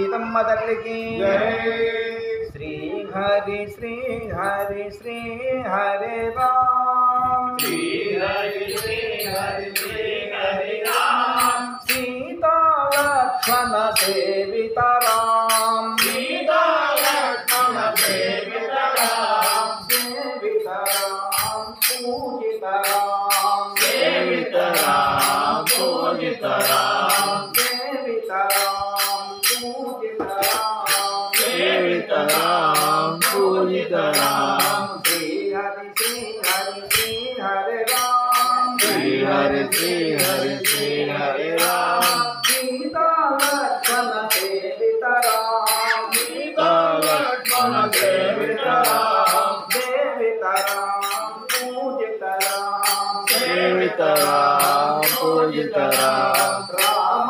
సీతమ్మ తల్లికి శ్రీ హరి శ్రీ హరి శ్రీ హరే రామ్ శ్రీ హరి శ్రీ హరి శ్రీ హరే రామ్ సీతా లక్ష్మణ సేవిత రామ్ సీతా లక్ష్మణ సేవిత రామ్ సేవిత రామ్ పూజిత రామ్ సేవిత రామ్ పూజిత రామ్ సేవిత రామ్ పూజిత రామ్ సేవిత రామ్ పూజిత రామ్ శ్రీ హరి శ్రీ హరి శ్రీ హరే రామ్ శ్రీ హరి శ్రీ హరి శ్రీ హరే రామ్ సీతా లక్ష్మణ సేవిత రామ్ సీతా లక్ష్మణ సేవిత రామ్ సేవిత రామ్ పూజిత రామ్ సేవిత రామ్ పూజిత రామ్ రామ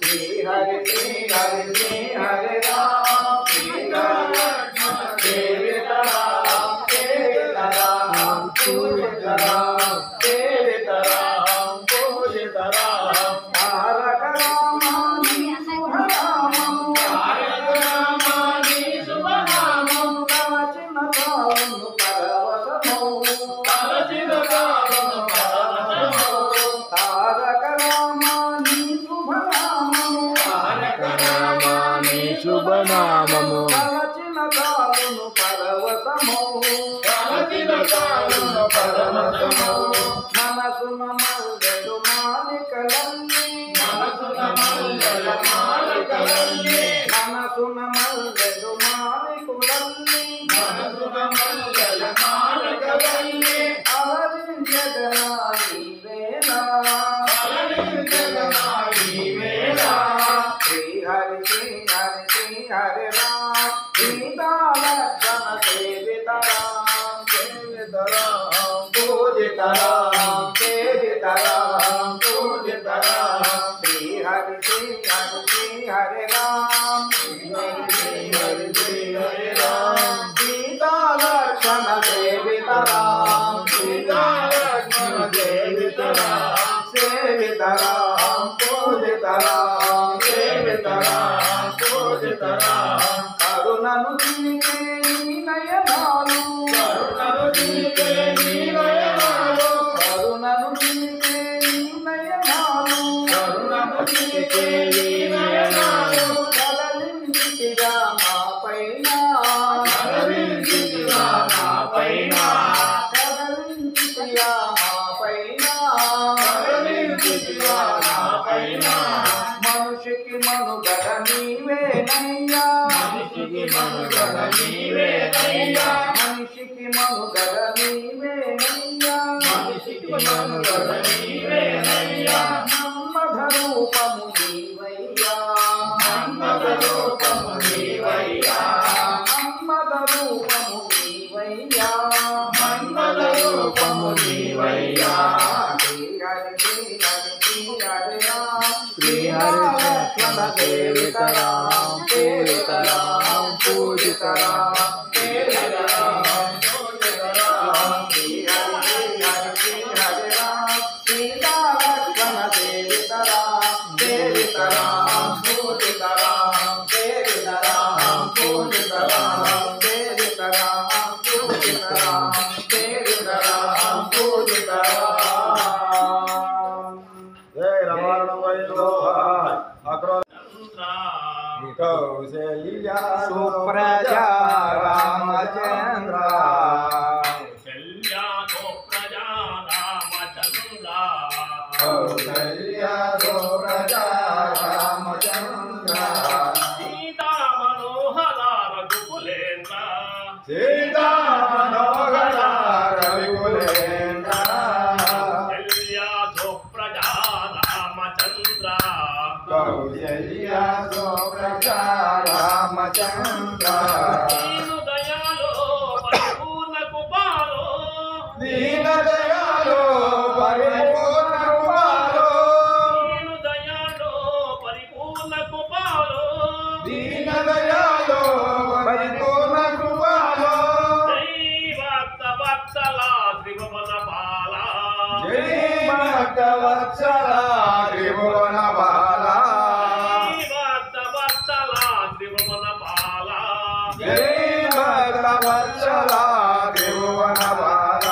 శ్రీ హరి శ్రీ హరి శ్రీ హరే రామ్ సీతా లక్ష్మణ సేవిత రామ్ సేవిత రామ్ పూజిత రామ్ సేవిత రామ్ పూజిత రామ్ తారక రామాని శుభనామం తారక రామాని శుభనామం కవచిన కావును పరవశమౌ కవచిన కావును పరవశమౌ తారక రామాని శుభనామము తారక రామాని శుభనామము కవచిన కావును పరవశమౌ కవచిన కావును పరవశమౌ మనసున మల్లెలు మాలికలన్నీ మనసున మల్లెలు మాలికలన్నీ మనసున మల్లెలు మాలికలన్నీ మనసున మల్లెలు మాలికలన్నీ అలరించగనాయి వేళ అలరించగనాయి వేళ శ్రీ హరి శ్రీ హరి శ్రీ హరే రామ్ సీతా లక్ష్మణ సేవిత రామ్ సేవిత రామ్ పూజిత రామ్ సేవిత రామ్ పూజిత రామ్ శ్రీ హరి శ్రీ హరి శ్రీ హరే రామ్ శ్రీ హరి శ్రీ హరే రామ్ సీతా లక్ష్మణ సేవిత రామ్ సీతా లక్ష్మణ సేవిత రామ్ సేవిత రామ్ పూజిత రామ్ సేవిత రామ్ పూజిత రామ్ కరుణను తినికే నీ నయనాలు కరుణను తినికే నీ నయనాలు కరుణను తినికే నీ నయనాలు కరుణను తినికే నీ నయనాలు కలలించితిరా మా పైన కలలించితిరా మా పైన కలలించితిరా మా పైన కలలించితిరా మా పైన మనిషికి మనుగడ నీవేనయ్యా మనిషికి మనుగడ నీవేనయ్యా మనిషికి మనుగడ నీవేనయ్యా మనిషికి మనుగడ నీవేనయ్యా మన్మథ రూపము నీవయ్యా మన్మథ రూపము నీవయ్యా మన్మథ రూపము నీవయ్యా మన్మథ రూపము నీవయ్యా శ్రీ హరి శ్రీ హరి శ్రీ హరే రామ్ శ్రీ హరి లక్ష్మణ సేవిత రామ్ సేవిత రామ్ పూజిత రామ్ సేవిత రామ్ పూజిత రామ్ శ్రీ హరి శ్రీ హరే రామ్ సీతా లక్ష్మణ సేవిత రామ్ సేవిత రామ్ పూజిత రామ్ సేవిత రామ్ పూజిత రామ్ సేవిత రామ్ పూజిత రామ్ సేవిత రామ్ పూజిత రామ్ జయ రమణ కౌశల్య సుప్రజా రామచంద్ర కౌశల్య సుప్రజా రామచంద్ర సీతా మనోహర రఘుకులేంద్ర సీతా మనోహర రఘుకులేంద్ర కౌశల్య సుప్రజా రామచంద్ర కౌశల్య సుప్రజా రామచంద్ర దీన దయాలో పరిపూర్ణ కృపాలో దీన దయాలో పరిపూర్ణ కృపాలో దీన దయాలో పరిపూర్ణ కృపాలో దీన దయాలో పరిపూర్ణ కృపాలో దైవత్త వత్సల త్రిభువన పాల భక్తవత్సల త్రిభువన బాల భక్తవత్సల త్రిభువన బాల జై భక్తవత్సల త్రిభువన బాల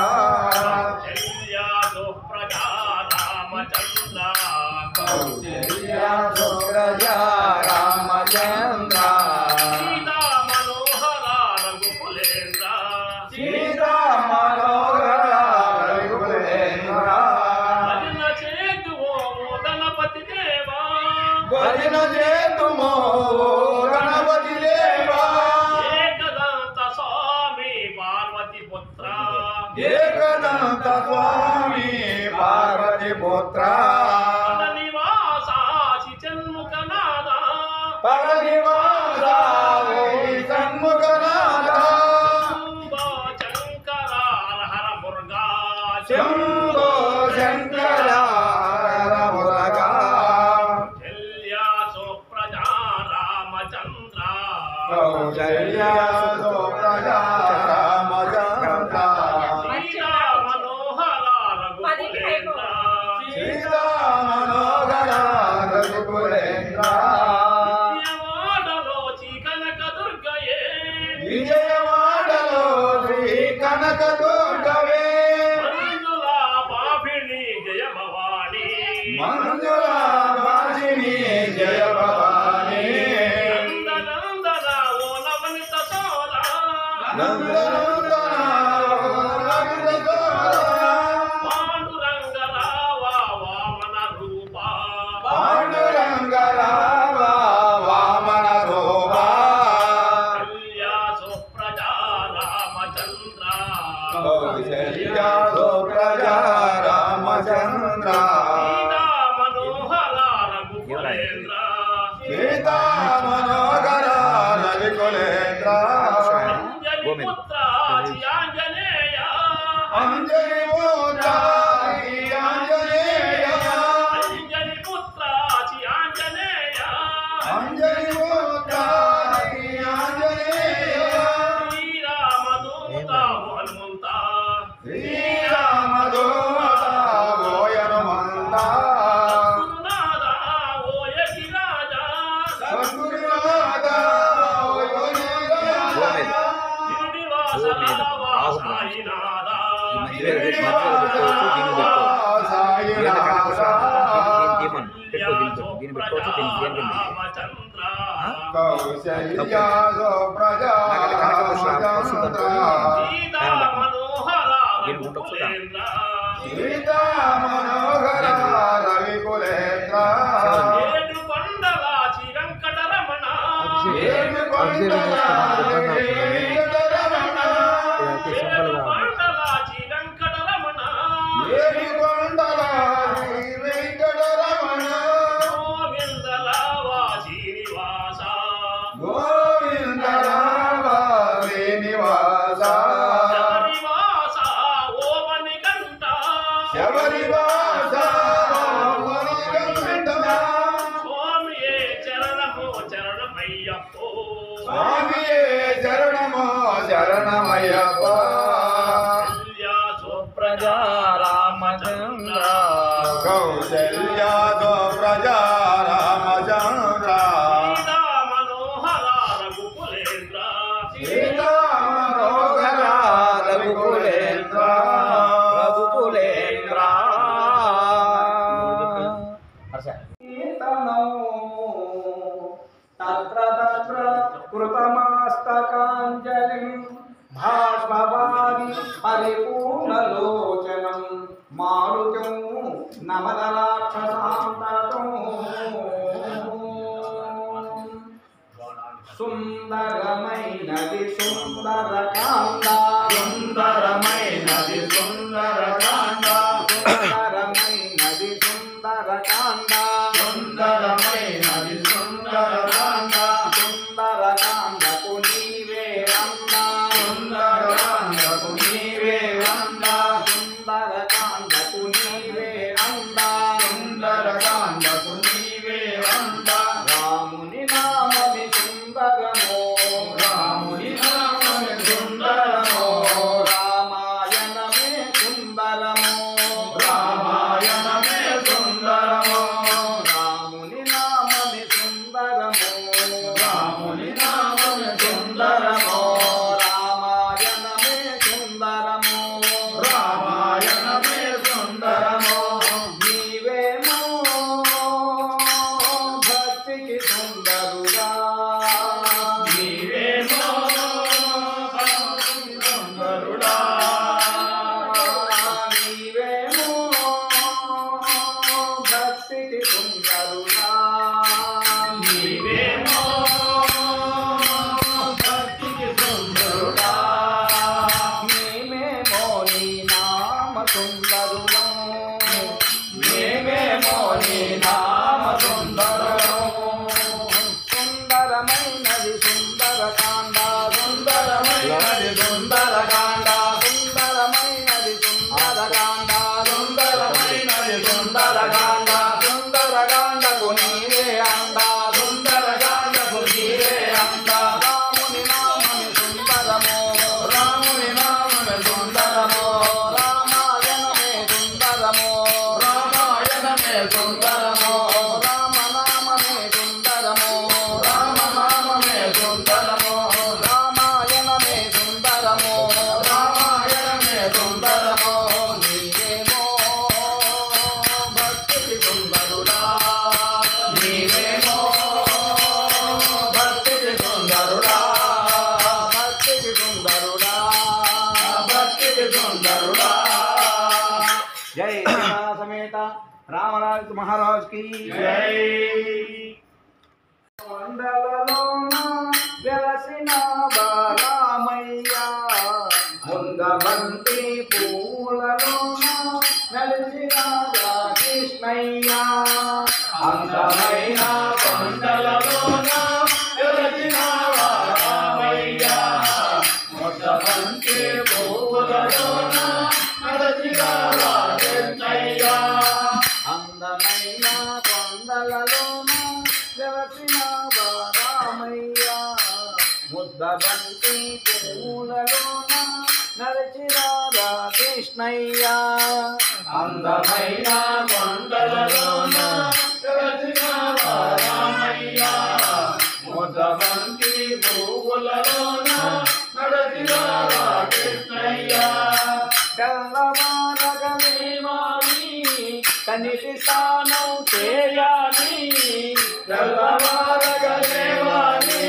కౌసల్య సుప్రజా రామచంద్ర కౌసల్య సుప్రజా రామచంద్ర సీతా మనోహర రఘుకులేంద్ర సీతా మనోహర రఘుకులేంద్ర భజన చేతువో గణపతి దేవా భజన చేతుమో గణపతి దేవా ఏకదంత స్వామి పార్వతి పుత్ర ఏకదంత స్వామి పార్వతి పుత్ర నివాస శిచన్ముఖనాథ పరనివాస సన్ముఖనాథ శంకర హర మురుగా శంభో శంకర మురగా కౌసల్య సుప్రజా రామచంద్ర కౌసల్య సుప్రజా రామచంద్ర సీతా మనోహర రఘుకులేంద్ర సీతా మనోహర రఘుకులేంద్ర విజయవాడలో కనక దుర్గయే విజయవాడలో శ్రీ కనక దుర్గవే మంజుల పాపిణి జయ భవాని మంజుల వాసిని జయ భవాని నందనందన ఓ నవనిత సోల నందనందన రఘుకుల పాండురంగ రావా వామన రూప పాండురంగ రామ వామన రూప కౌసల్య సుప్రజా రామచంద్ర కౌసల్య సుప్రజా రామచంద్ర సీతా మనోహర రఘుకులేంద్ర సీతా మనోహర రఘుకులేంద్ర అంజలి పుత్ర ఆంజనేయ అంజలి మోచారి ఆంజనేయ అంజలి పుత్ర ఆంజనేయ అంజలి మోచారి ఆంజనేయ శ్రీరామదూత హనుమంత శ్రీరామదూత ఓయనుమంత గురునాథ ఓ యగిరాజ సద్గురునాథ ఓయనుమంత శ్రీనివాస రావా సాయినాథ రామచంద్ర కౌసల్య సుప్రజా రామచంద్ర సీతా మనోహర రఘుకులేంద్ర సీతా మనోహర రవికులేంద్ర ఏడు కొండల చిరంకటరమణ ఏడు కొండల వెంకటరమణ ఏడు కొండల చిరంకటరమణ ఏడు కొండల వెంకటరమణ గోవిందలావా శ్రీనివాస గోవింద రామ శ్రీనివాస శబరివాస ఓ మణికంఠ శబరివాస మణికంఠ స్వామియే చరణమో చరణమయ్యప్పో స్వామియే శరణమో శరణమయ్యప్ప కౌసల్య సుప్రజా రామచంద్ర కౌసల్య సుప్రజా రామచంద్ర సీతా మనోహర రఘుకులేంద్ర సీతా మనోహర రఘుకులేంద్ర రఘుకులేంద్ర తత్ర తత్ర కృతమాస్తకాంజలిం భాష్మవాది పరిపూర్ణలోచనం మారుతం నమదరాక్షసాంతకం సుందరమైనది సుందరకాండ సుందరమైనది సుందరకాండ సుందరమైనది సుందరకాండ సుందరమైనది సుందరకాండ సుందరకాండకు నీవే వంద సుందరకాండకు నీవే వంద సుందరకాండకు నీవే వంద సుందరకాండకు నీవే వంద రాముని నామది సుందరమో రాముని నామది సుందరమో రామాయణమే సుందరమో రామాయణమే నీ నామ సుందరం సుందరమైనది సుందరకాండ సుందరమైనది సుందరకాండ సుందరమైనది సుందరకాండ సుందరమైనది సుందరకాండ సుందరకాండకు నీవే అండ సుందరకాండకు నీవే అండ రాముని నామని సుందరమో రాముని నామని సుందరమో రామాయణమే సుందరమో రామాయణమే సుందరమో రామనామమే సుందరమో రామనామమే సుందరమో రామాయణమే సుందరమో రామాయణమే సుందరమో నీవేమో భక్తికి సుందరుడా నీవేమో భక్తికి సుందరుడా భక్తికి సుందరుడా భక్తికి సుందరుడా జై సీతా సమేత రామరాజు మహారాజ్ కి జై కొండలలోన వెలసిన బారామయ్య ముందబంతి పూలలోన నలిచిన కృష్ణయ్య అందమైన కొండలలోన వెలసిన బారామయ్య ముందబంతి పూలలోన నలిచిన కృష్ణయ్య అందమైన కొండలలోన వెలసిన బారామయ్య ముద్దబంతి పూలలోన నడిచిరారా కృష్ణయ్య అందమైన కొండలలోన వెలసిన బారామయ్య ముద్దబంతి పూలలోన నడిచిరారా కృష్ణయ్య తెల్లవారగలేవాలి కనిటి స్నానం చేయాలి తెల్లవారగలేవాలి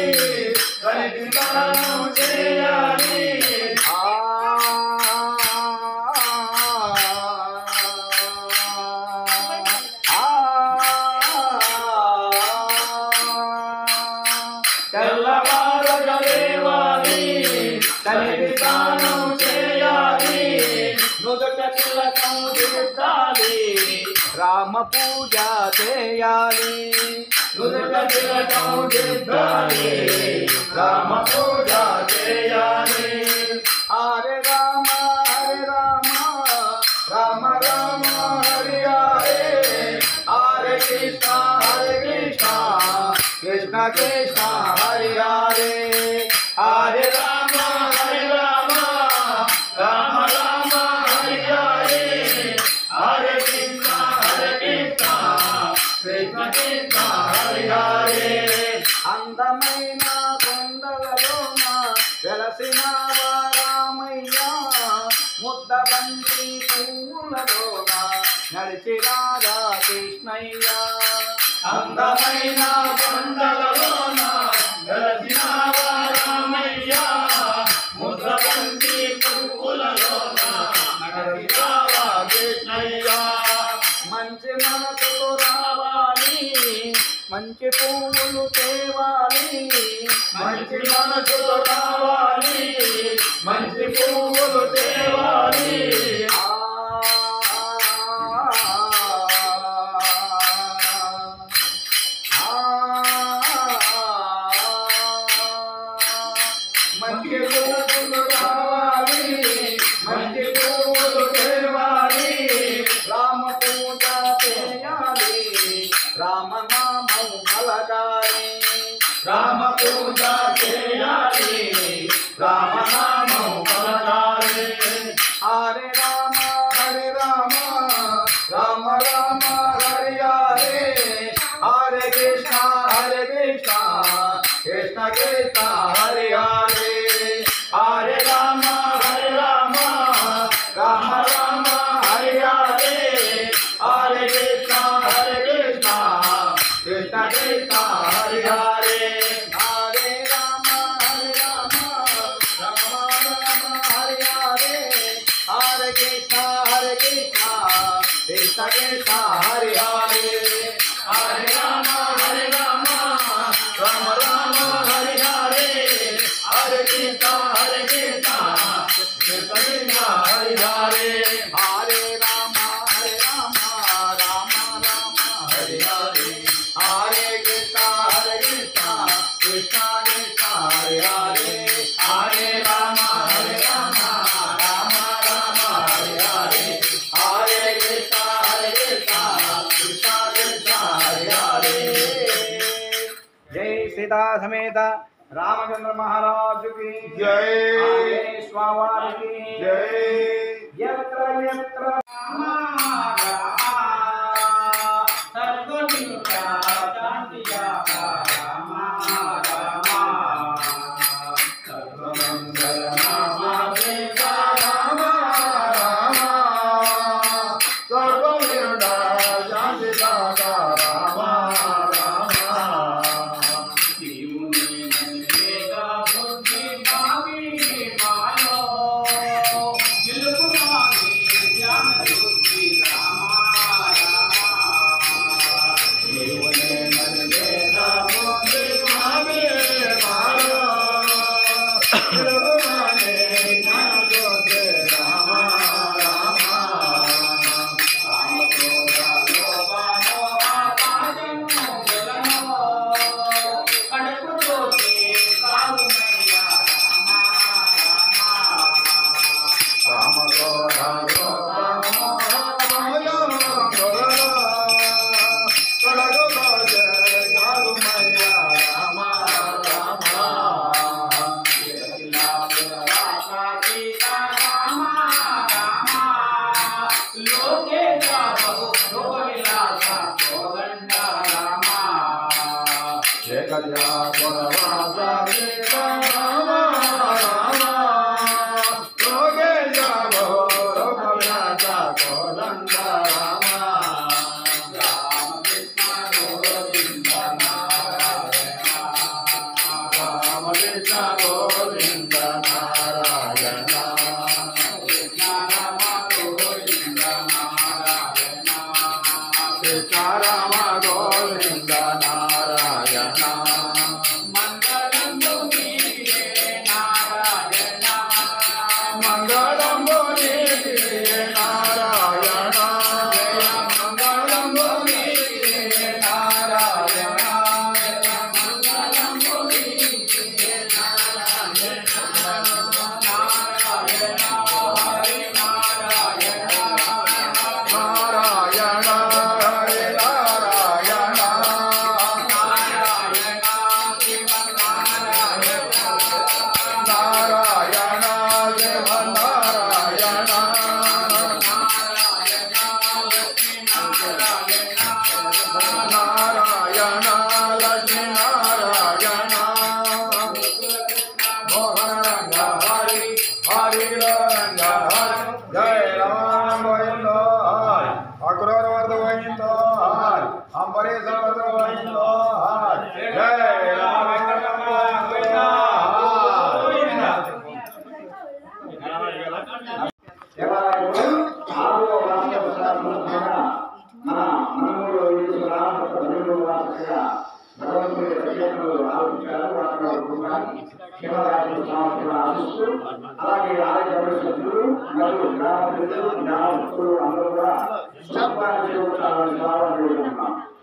కనిటి స్నానం చేయాలి తెల్లవారగలేవాలి కనిటి స్నానం చేయాలి నుదుట తిలకం దిద్దాలి రామ పూజ చేయాలి నుదుట తిలకం దిద్దాలి రామ పూజ చేయాలి హరే రామ రామ రామ హరి హరే హరే కృష్ణ కృష్ణ కృష్ణ హరి హరే హరే రామ రామ రామ రామ హరి హరే హరే కృష్ణ కృష్ణ కృష్ణ హరి హరే అందమైన కొండలలోన వెలసిన రామయ్య ముద్దబంతి పూలలోన నడిచిరారా కృష్ణయ్య అందమైన కొండలలోన వెలసిన రామయ్య ముద్దబంతి పూలలోన నడిచిరారా కృష్ణయ్య మంచి మనసుకు రావాలి మంచి పువ్వులు తేవాలి మంచి మనసుకు రావాలి మంచి పువ్వులు తేవాలి మంచి పువ్వులు రావాలి మంచి పువ్వులు తేవాలి రామ పూజ చేయాలి రామనామం పలకాలి రామ పూజ చేయాలి రామనామం పలకాలి హరే రామ రామ రామ హరి హరే హరే కృష్ణ కృష్ణ కృష్ణ హరి హరే హరే రామ రామ రామ హరి హరే హరే కృష్ణ కృష్ణ కృష్ణ హరి హరే హరే రామ రామ రామ హరి హరే హరే కృష్ణ కృష్ణ కృష్ణ హరి హరే హరే రామ రామ రామ రామ హరి హరే హరే కృష్ణ కృష్ణ కృష్ణ హరి హరే హరే రామ రామ రామ రామ सीता समेत रामचंद्र महाराज की जय। स्वामी की जय। यत्र यत्र అలాగే ఆలయ సభ్యులు మరియు గ్రామ ప్రజలు జ్ఞానవంతులు అందరూ కూడా సంపాదన చేసుకోవాలని భావన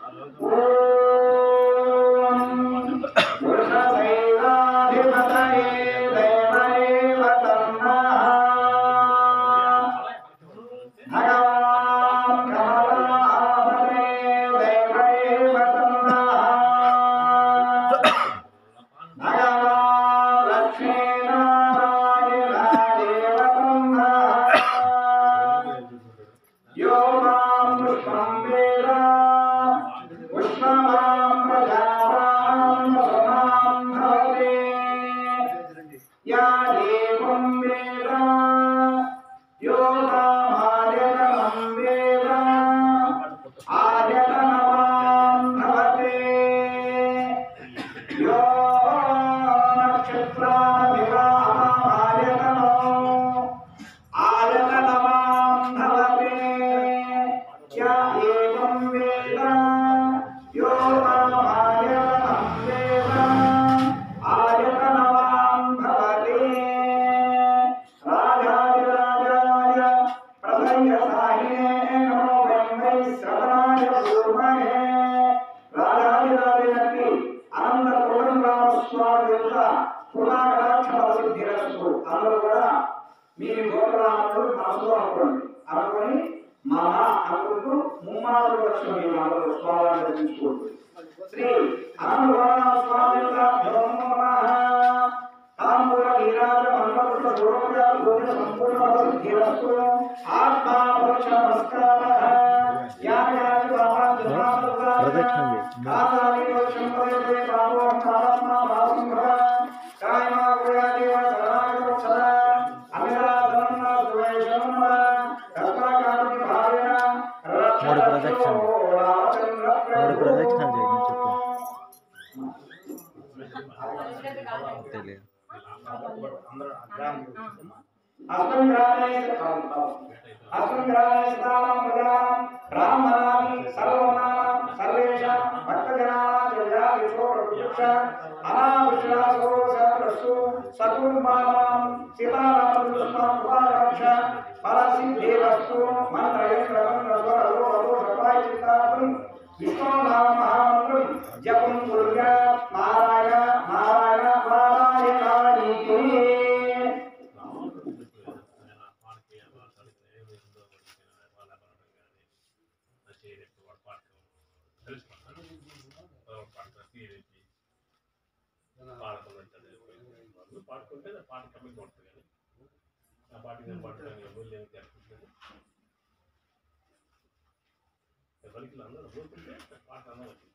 శ్రీ అనంత స్వామి పాడుకుంటే పాట కమిటీ కొడుతుంది కానీ ఆ పాటకి నేను పాడటానికి ఎవరు ఎవరికి అందరూ పోతుంటే పాట అన్న వచ్చింది.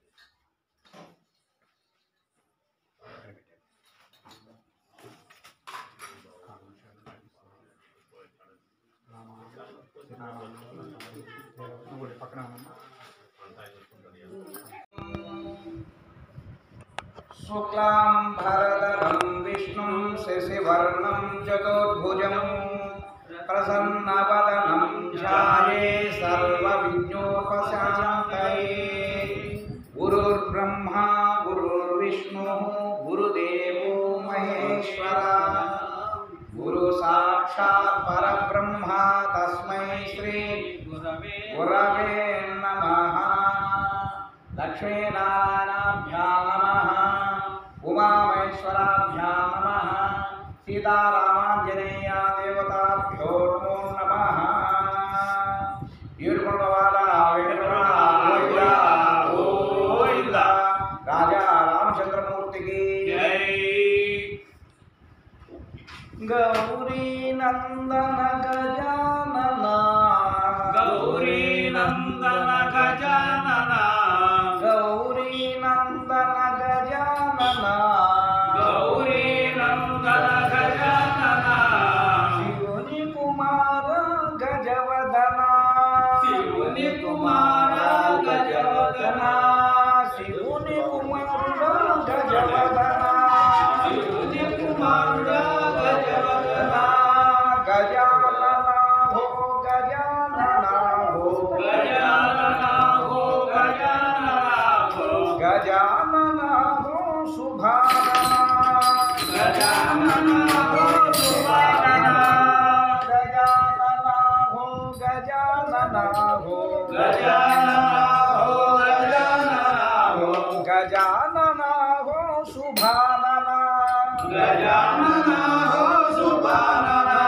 शुक्लां भरधरं विष्णुं शशिवर्णं चतुर्भुजं प्रसन्नवदनं ध्याये सर्वविघ्नोपशान्तये। गुरुर्ब्रह्मा गुरुर्विष्णुः गुरुदेवो महेश्वरः गुरुसाक्षात् परब्रह्मा तस्मै श्री गुरवे नमः। लक्ष्मीनारायणाभ्यां नमः, उमामहेश्वराभ्यां नमः, सीतारामांजनेय देवताभ्यो नमो नमः। राजा रामचंद्रमूर्ति की जय। गौरी नंदन गजानन, गौरी नंदन गजानन, गौरी नंदन गजानन, गौरी नंदन गजानन, शिवनि कुमार गजवदन, शिवनि कुमार गजवदन, शिवनि कुमार गजवदन, शिवनि कुमार गजवदन। गजानन हो गजानन हो गजानन हो गजानन हो गजानन हो सुभानना, गजानन हो सुभानना, गजानन हो गजानन हो गजानन हो गजानन हो गजानन हो सुभानना, गजानन हो सुभानना।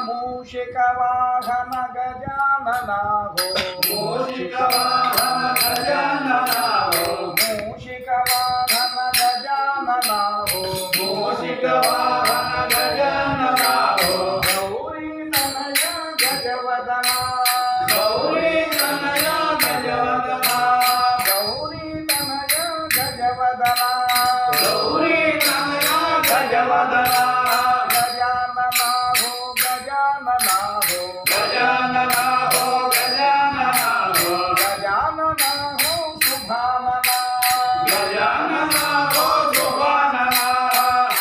मूषिकवाहन गजानन हो मूषिकवाहन गजानन हो मूषिकवाहन गजानन हो मूषिकवाहन गजानन हो। गौरी तनय गजवदन, गौरी तनय गजवदन, गौरी तनय गजवदन, गौरी तनय गजवदन। गजानन हो गजानन हो गजानन हो गजानन हो गजानन हो सुभानना, गजानन हो सुभानना।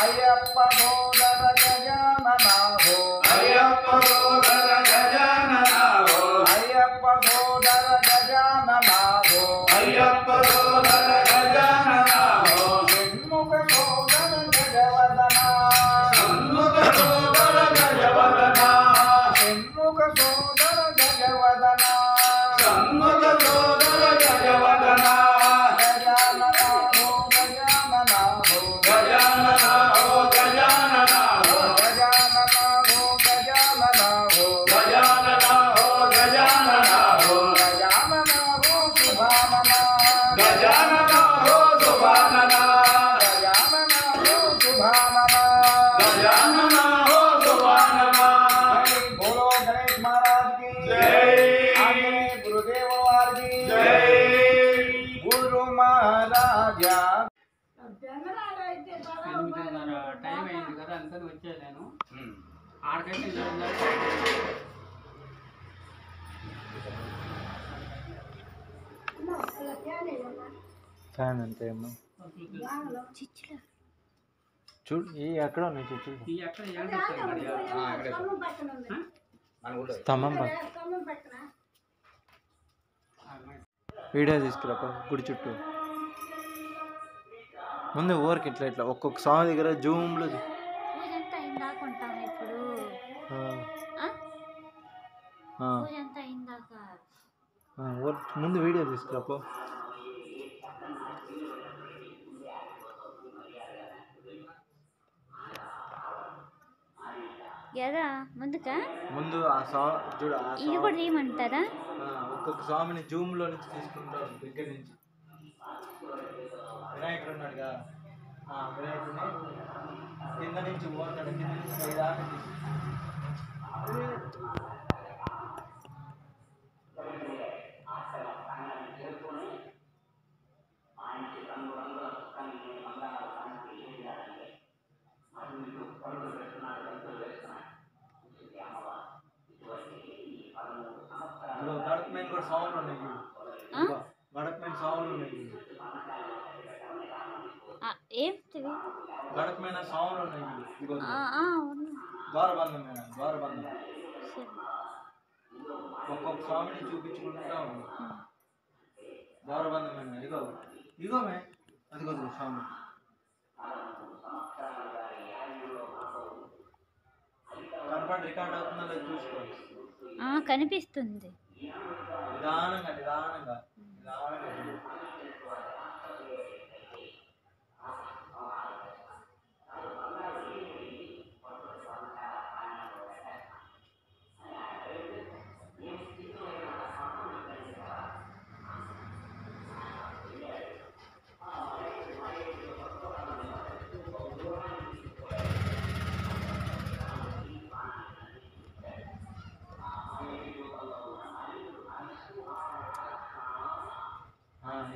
अय्यप्प सोदर गजानन हो अय्यप्प सोदर गजानन हो अय्यप्प सोदर गजानन हो अय्यप्प सोदर गजानन हो। षण्मुख सोदर गजवदन, षण्मुख सोदर गजवदन, षण्मुख सोदर गजवदन, षण्मुख सोदर गजवदन। गजानन हो गजानन हो गजानन हो गजानन हो गजानन हो गजानन हो गजानन हो गजानन हो गजानन हो सुभानना, गजानन ఫ్యాన్ అంతే అమ్మా చూడు ఈ ఎక్కడ ఉన్నాయి చూడు స్తంభం వీడియో తీసుకురా గుడి చుట్టూ ముందు ఊరికి ఇట్లా ఇట్లా ఒక్కొక్క స్వామి దగ్గర జూమ్లో ముందు వీడియో తీసుకురా ముందు ఆ చూడు ఇది కూడా తీయమంటారా ఒక్కొక్క స్వామిని జూమ్ లో నుంచి తీసుకుంటారు దగ్గర నుంచి వినాయకుడు ఉన్నాడుగా వినాయకుడిని కింద నుంచి పోతాడు కింద నుంచి పైదాకా గడపమైన కూడా సౌండ్ ఉన్నాయి గడపమైన సౌండ్ ఉన్నాయి గడపమైన సౌండ్ ఉన్నాయి ద్వారబంధమైన ద్వారబంధం ఒక్కొక్క స్వామిని చూపించుకుంటా ఉంది ద్వారబంధమైన ఇగో ఇగోమే అదిగో స్వామి కనపడి రికార్డ్ అవుతుందో లేదు చూసుకోవాలి కనిపిస్తుంది నిదానంగా నిదానంగా నిదానంగా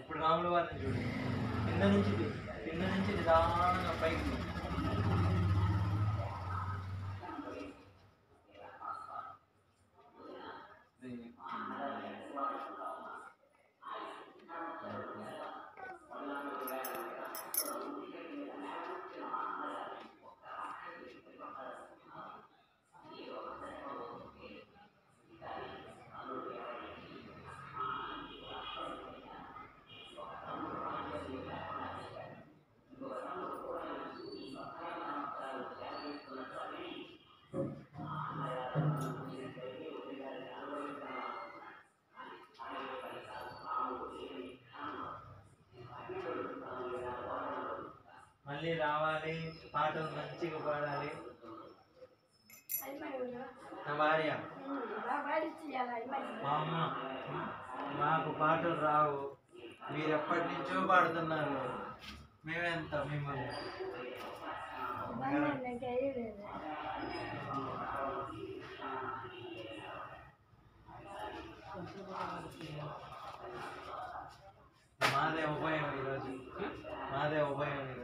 ఇప్పుడు రాముల వారిని చూడు కింద నుంచి నిదానంగా పైకి మళ్ళీ రావాలి పాటలు మంచిగా పాడాలి నా భార్య మా అమ్మ మాకు పాటలు రావు మీరు ఎప్పటి నుంచో పాడుతున్నారు మేమెంత మిమ్మల్ని మాదే ఉభయం ఈరోజు మాదే ఉభయం ఈరోజు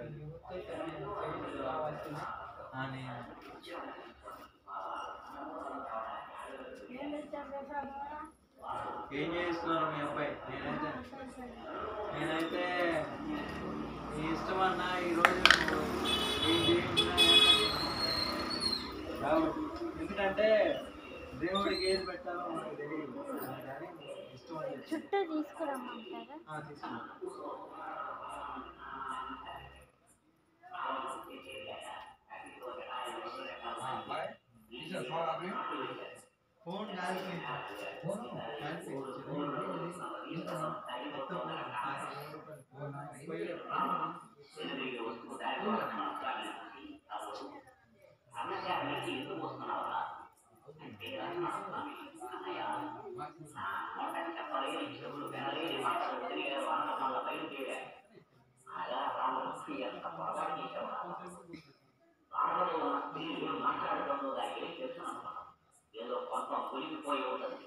ఏం చేస్తున్నారు మీ అబ్బాయి నేనైతే నీ ఇష్టమన్నా ఈరోజు ఎందుకంటే దేవుడికి ఏది పెట్టాలో మనకు తెలియదు కానీ ఇష్టం చుట్టూ తీసుకురమ్మంటారా ఫోన్ ఏదో కొంత కులిగిపోయి ఉంటుంది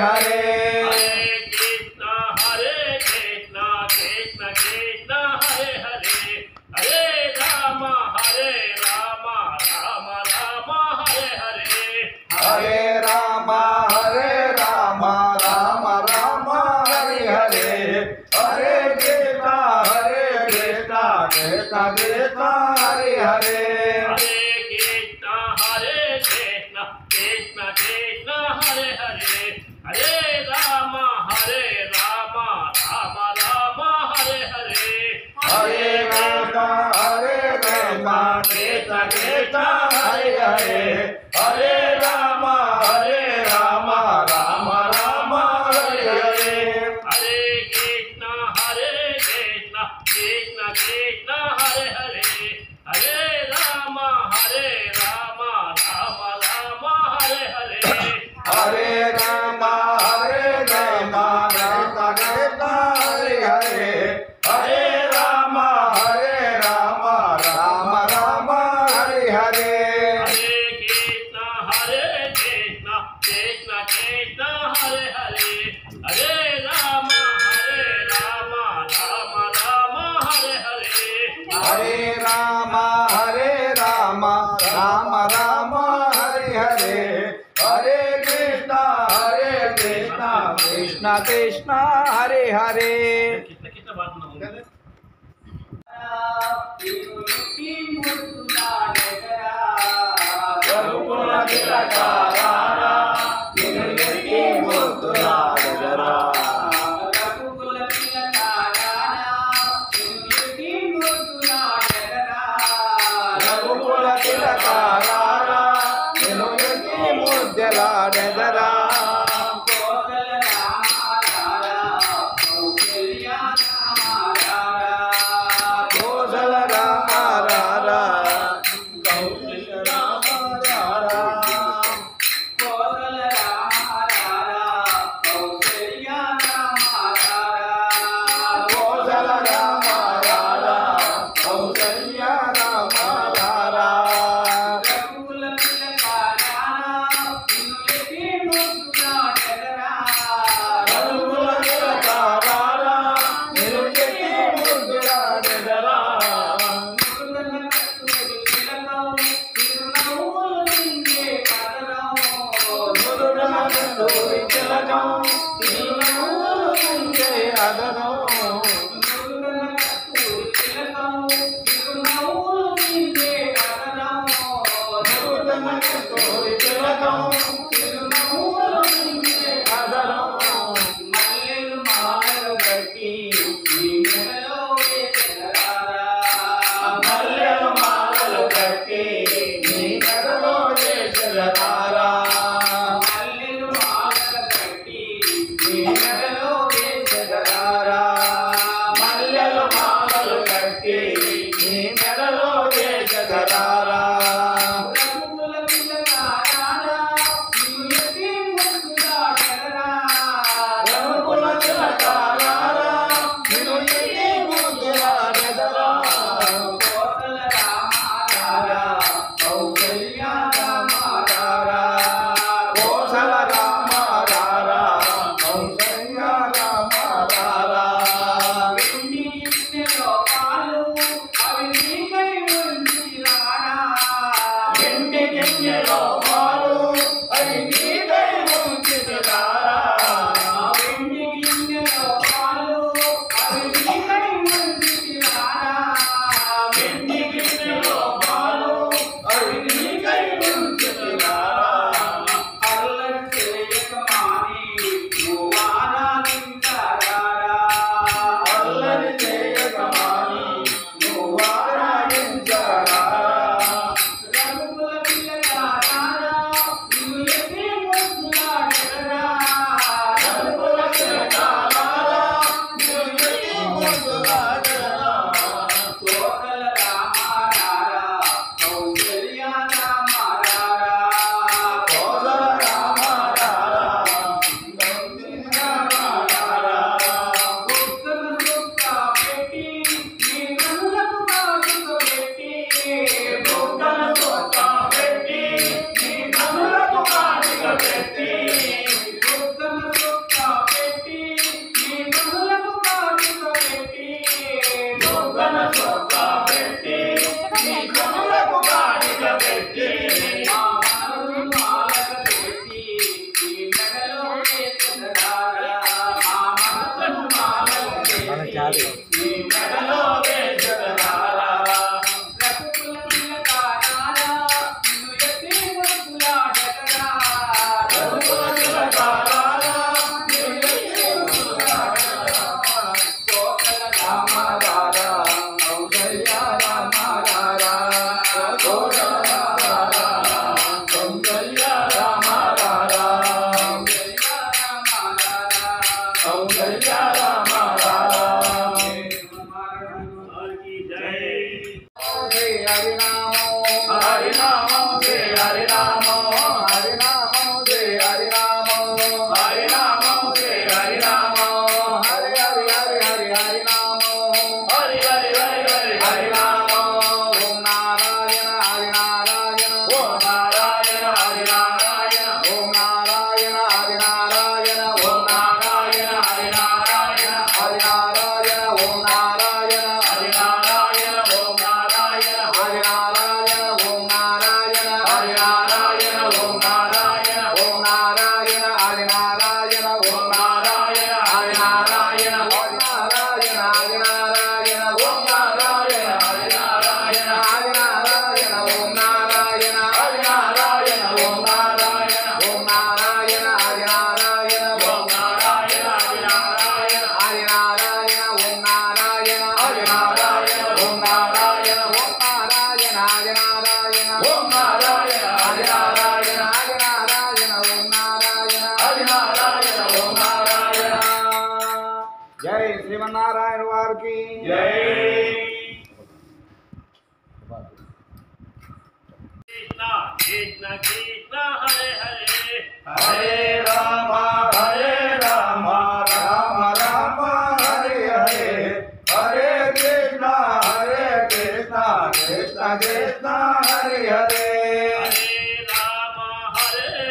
हरे हरे कृष्ण कृष्ण कृष्ण हरे हरे हरे राम राम राम हरे हरे हरे राम राम राम हरे हरे हरे कृष्ण कृष्ण कृष्ण हरे हरे हरे कृष्ण कृष्ण कृष्ण हरे हरे हरे राम राम राम हरे हरे हरे कृष्ण कृष्ण कृष्ण हरे हरे हरे राम राम राम हरे हरे हरे कृष्ण कृष्ण कृष्ण हरे हरे हरे राम राम राम हरे हरे हरे राम कृष्ण कृष्ण हरे हरे हरे राम राम राम हरे हरे हरे कृष्ण कृष्ण कृष्ण हरे हरे हरे राम राम राम हरे हरे हरे राम राम राम हरे हरे हरे कृष्ण कृष्ण कृष्ण हरे हरे कृष्ण कृष्ण बात ना रघुकुल तिलकारा तिलकी मूर्तुला गजरा रघुकुल तिलकारा तिलकी मूर्तुला गजरा रघुकुल तिलकारा तिलकी मूर्तुला गजरा कोसल राम रारा कौशल राम रारा कोसल राम रारा कौशल्या राम रारा कोसल राम रारा कौशल्या राम रारा रघुकुल तिलकारा तिलकी मूर्तुला गजरा रघुकुल तिलकारा तिलकी मूर्तुला गजरा रा శ్రీమన్నారాయణ వారికి కృష్ణ కృష్ణ కృష్ణ హరే హరే హరే రామ రామ రామ హరే హరే హరే కృష్ణ కృష్ణ కృష్ణ హరే హరే हरे राम राम राम हरे हरे हरे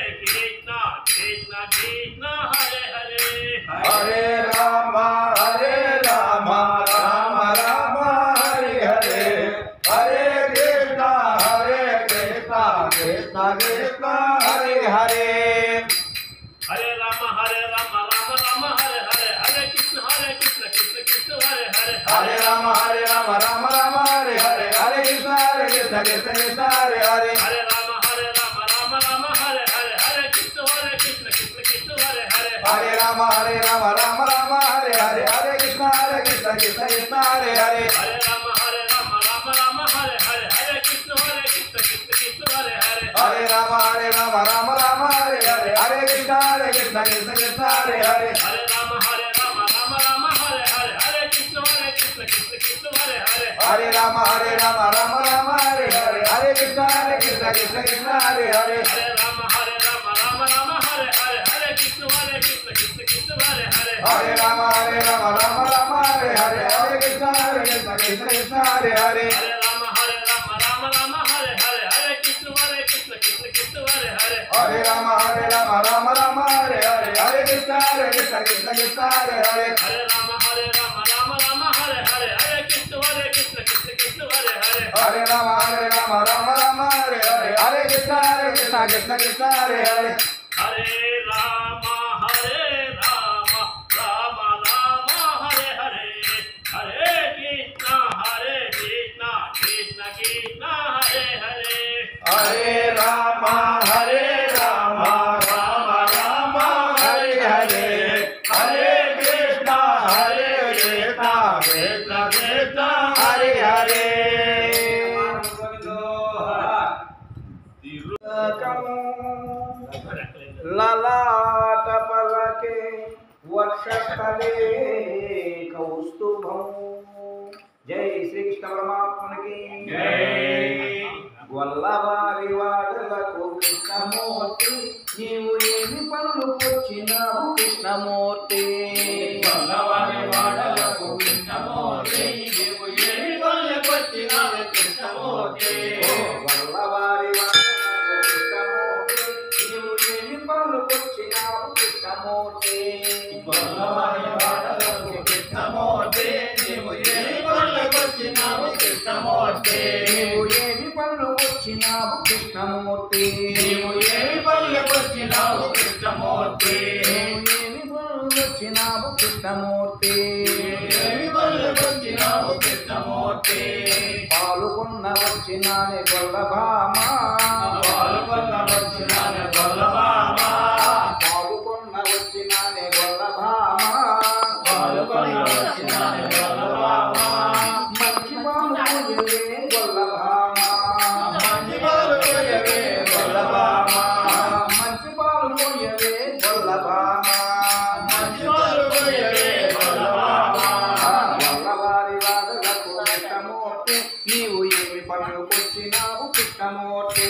कृष्ण कृष्ण कृष्ण हरे हरे हरे राम राम राम हरे हरे हरे कृष्ण कृष्ण कृष्ण हरे हरे हरे राम राम राम हरे हरे हरे कृष्ण कृष्ण कृष्ण हरे हरे हरे राम राम राम हरे हरे हरे कृष्ण कृष्ण कृष्ण हरे हरे हरे राम राम राम हरे हरे हरे कृष्ण कृष्ण कृष्ण हरे हरे हरे राम राम हरे हरे हरे कृष्ण कृष्ण कृष्ण हरे हरे हरे राम राम राम हरे हरे हरे कृष्ण कृष्ण कृष्ण हरे हरे हरे राम राम हरे हरे हरे कृष्ण कृष्ण कृष्ण हरे हरे हरे राम राम हरे हरे हरे कृष्ण कृष्ण कृष्ण हरे हरे हरे राम राम हरे हरे हरे कृष्ण कृष्ण कृष्ण हरे हरे हरे राम राम हरे हरे हरे कृष्ण कृष्ण कृष्ण हरे हरे हरे राम राम हरे हरे हरे कृष्ण कृष्ण कृष्ण हरे हरे हरे राम राम हरे हरे हरे कृष्ण कृष्ण कृष्ण हरे हरे हरे राम राम हरे हरे हरे कृष्ण कृष्ण कृष्ण हरे हरे हरे राम राम हरे हरे हरे कृष्ण कृष्ण कृष्ण हरे हरे हरे राम राम हरे हरे हरे कृष्ण कृष्ण कृष्ण हरे हरे हरे राम राम हरे हरे हरे कृष्ण कृष्ण कृष्ण हरे हरे ललाट पलके वर्षस्थले कौस्तुभं जय श्री कृष्ण परमात्मा की जय గొల్లవారి వాడలకు కృష్ణమూర్తి నీవు ఏమి పనులు వచ్చినావు కృష్ణమూర్తి గొల్లవారి వాడలకు కృష్ణమూర్తి నీవు ఏమి పనులు వచ్చినావు కృష్ణమూర్తి గొల్లవారి వాడలకు కృష్ణమూర్తి నీవు ఏమి పనులు వచ్చినావు కృష్ణమూర్తి గొల్లవారి వాడలకు కృష్ణమూర్తి నీవు ఏమి పనులు వచ్చినావు కృష్ణమూర్తి నీవు ఏమి పనులు వచ్చినావు కృష్ణమూర్తి నీవు ఏమి పనులు వచ్చినావు కృష్ణమూర్తి నీవు ఏమి పనులు వచ్చినావు కృష్ణమూర్తి ఏమి పనులు వచ్చినావు కృష్ణమూర్తి పాలుకొన్న వచ్చినానే గొల్లభామ పాలుకొన్న వచ్చినానే గొల్లభామ పాలుకొన్న వచ్చినానే గొల్లభామ పాలుకొన్న వచ్చినానే గొల్లభామ మంచి పాలు పూజలే గొల్లభామ మంచి పాలు పూజలే గొల్లభామ మంచి పాలు పూజలే గొల్లభామ మంచి పాలు పూజలే గొల్లభామ గొల్లవారి వాదలకు కృష్ణమూర్తి నీవు ఏమి పనులకొచ్చినావు కృష్ణమూర్తి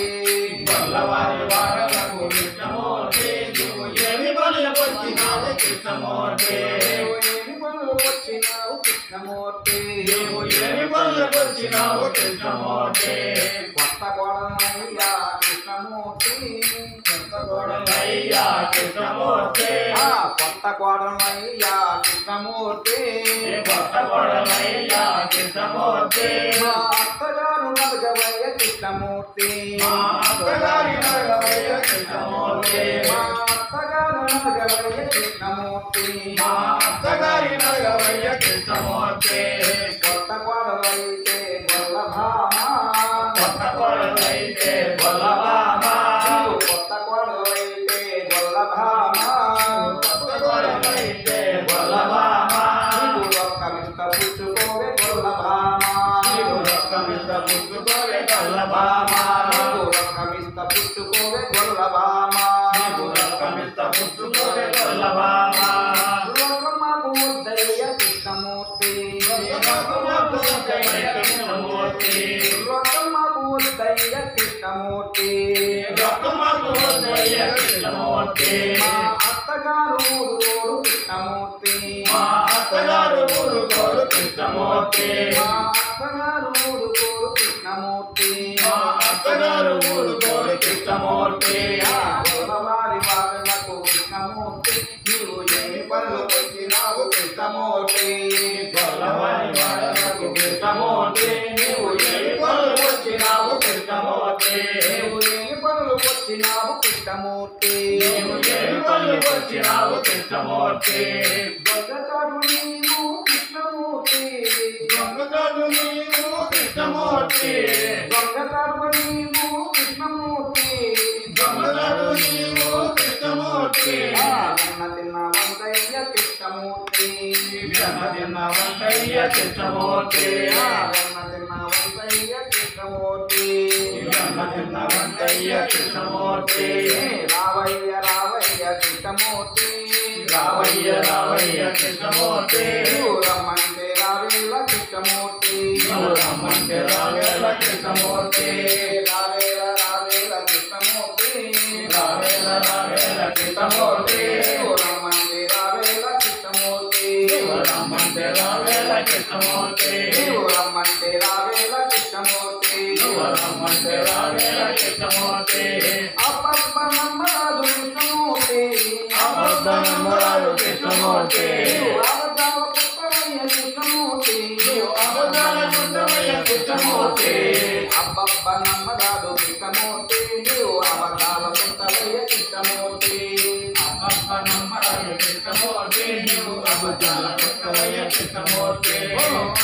గొల్లవారి వాదలకు కృష్ణమూర్తి నీవు ఏమి పనులకొచ్చినావు కృష్ణమూర్తి నీవు ఏమి పనులకొచ్చినావు కృష్ణమూర్తి నీవు ఏమి పనులకొచ్చినావు కృష్ణమూర్తి కొత్త గోడలయ్యా కృష్ణమూర్తి కొత్త గోడలయ్యా కృష్ణమూర్తి కొత్త గోడలయ్యా కృష్ణమూర్తి కొత్త గోడలయ్యా కృష్ణమూర్తి మా అత్తగారు నడగవయ్య కృష్ణమూర్తి మా అత్తగారి నడగవయ్య కృష్ణమూర్తి మా అత్తగారు నడగవయ్య కృష్ణమూర్తి మా అత్తగారి నడగవయ్య కృష్ణమూర్తి కొత్త గోడలైతే గొల్లభామ కొత్త గోడలైతే గొల్లభామ కొత్త గోడలైతే గొల్లభామ కొత్త గోడలైతే గొల్లభామ ఒక్క పుచ్చుకోవే గొల్లభామ ఒక్క పుచ్చుకోవే గొల్లభామ ఒక్క పుచ్చుకోవే గొల్లభామ కొల్లబాబా లోకమాకు ఉద్దయ్య కృష్ణమూర్తి లోకమాకు ఉద్దయ్య కృష్ణమూర్తి లోకమాకు ఉద్దయ్య కృష్ణమూర్తి లోకమాకు ఉద్దయ్య కృష్ణమూర్తి మా అత్తగారు ఊరు కృష్ణమూర్తి మా అత్తగారు ఊరుకోరు కృష్ణమూర్తి మా అత్తగారు ఊరు కృష్ణమూర్తి మా అత్తగారు ఊరుకోరు కృష్ణమూర్తి గోదావరి వాదనకు కృష్ణమూర్తి నీవు ఏమి పనులు వచ్చినావు కృష్ణమూర్తి గొల్లవారి వాడలకు కృష్ణమూర్తి నీవు ఏమి పనులు వచ్చినావు కృష్ణమూర్తి నీవు ఏమి పనులు వచ్చినావు కృష్ణమూర్తి నీవు ఏమి పనులు వచ్చినావు కృష్ణమూర్తి దొంగచాటు నీవు కృష్ణమూర్తి దొంగచాటు నీవు కృష్ణమూర్తి దొంగచాటు నీవు కృష్ణమూర్తి దొంగచాటు నీవు కృష్ణమూర్తి వెన్న తిన్న వంకయ్య కృష్ణమూర్తి వెన్న తిన్న వంకయ్య కృష్ణమూర్తి వెన్న తిన్న వంకయ్య కృష్ణమూర్తి వెన్న తిన్న వంకయ్య కృష్ణమూర్తి రావయ్య రావయ్య కృష్ణమూర్తి రావయ్య రావయ్య కృష్ణమూర్తి నువ్వు రమ్మంటే రావేల కృష్ణమూర్తి నువ్వు రమ్మంటే రావేల కృష్ణమూర్తి రావేల రావేల కృష్ణమూర్తి రావేల రావేల కృష్ణమూర్తి నువ్వు రమ్మంటే రావేల కృష్ణమూర్తి నువ్వు రమ్మంటే రావేల కృష్ణమూర్తి నువ్వు రమ్మంటే రావేల కృష్ణమూర్తి నువ్వు రమ్మంటే రావేల కృష్ణమూర్తి అబ్బబ్బ నమ్మరాదు కృష్ణమూర్తి అబద్ధ నమ్మరాలు కృష్ణమూర్తి నువ్వు అబద్ధాల పుట్టవయ్య కృష్ణమూర్తి నీవు అబద్ధాల పుట్టవయ్య కృష్ణమూర్తి అబ్బబ్బ నమ్మరాదు కృష్ణమూర్తి నువ్వు అబద్ధాల పుట్టవయ్య కృష్ణమూర్తి అబద్ధ నమ్మరాలు కృష్ణమూర్తి నీవు అబద్ధాల పుట్టవయ్య కృష్ణమూర్తి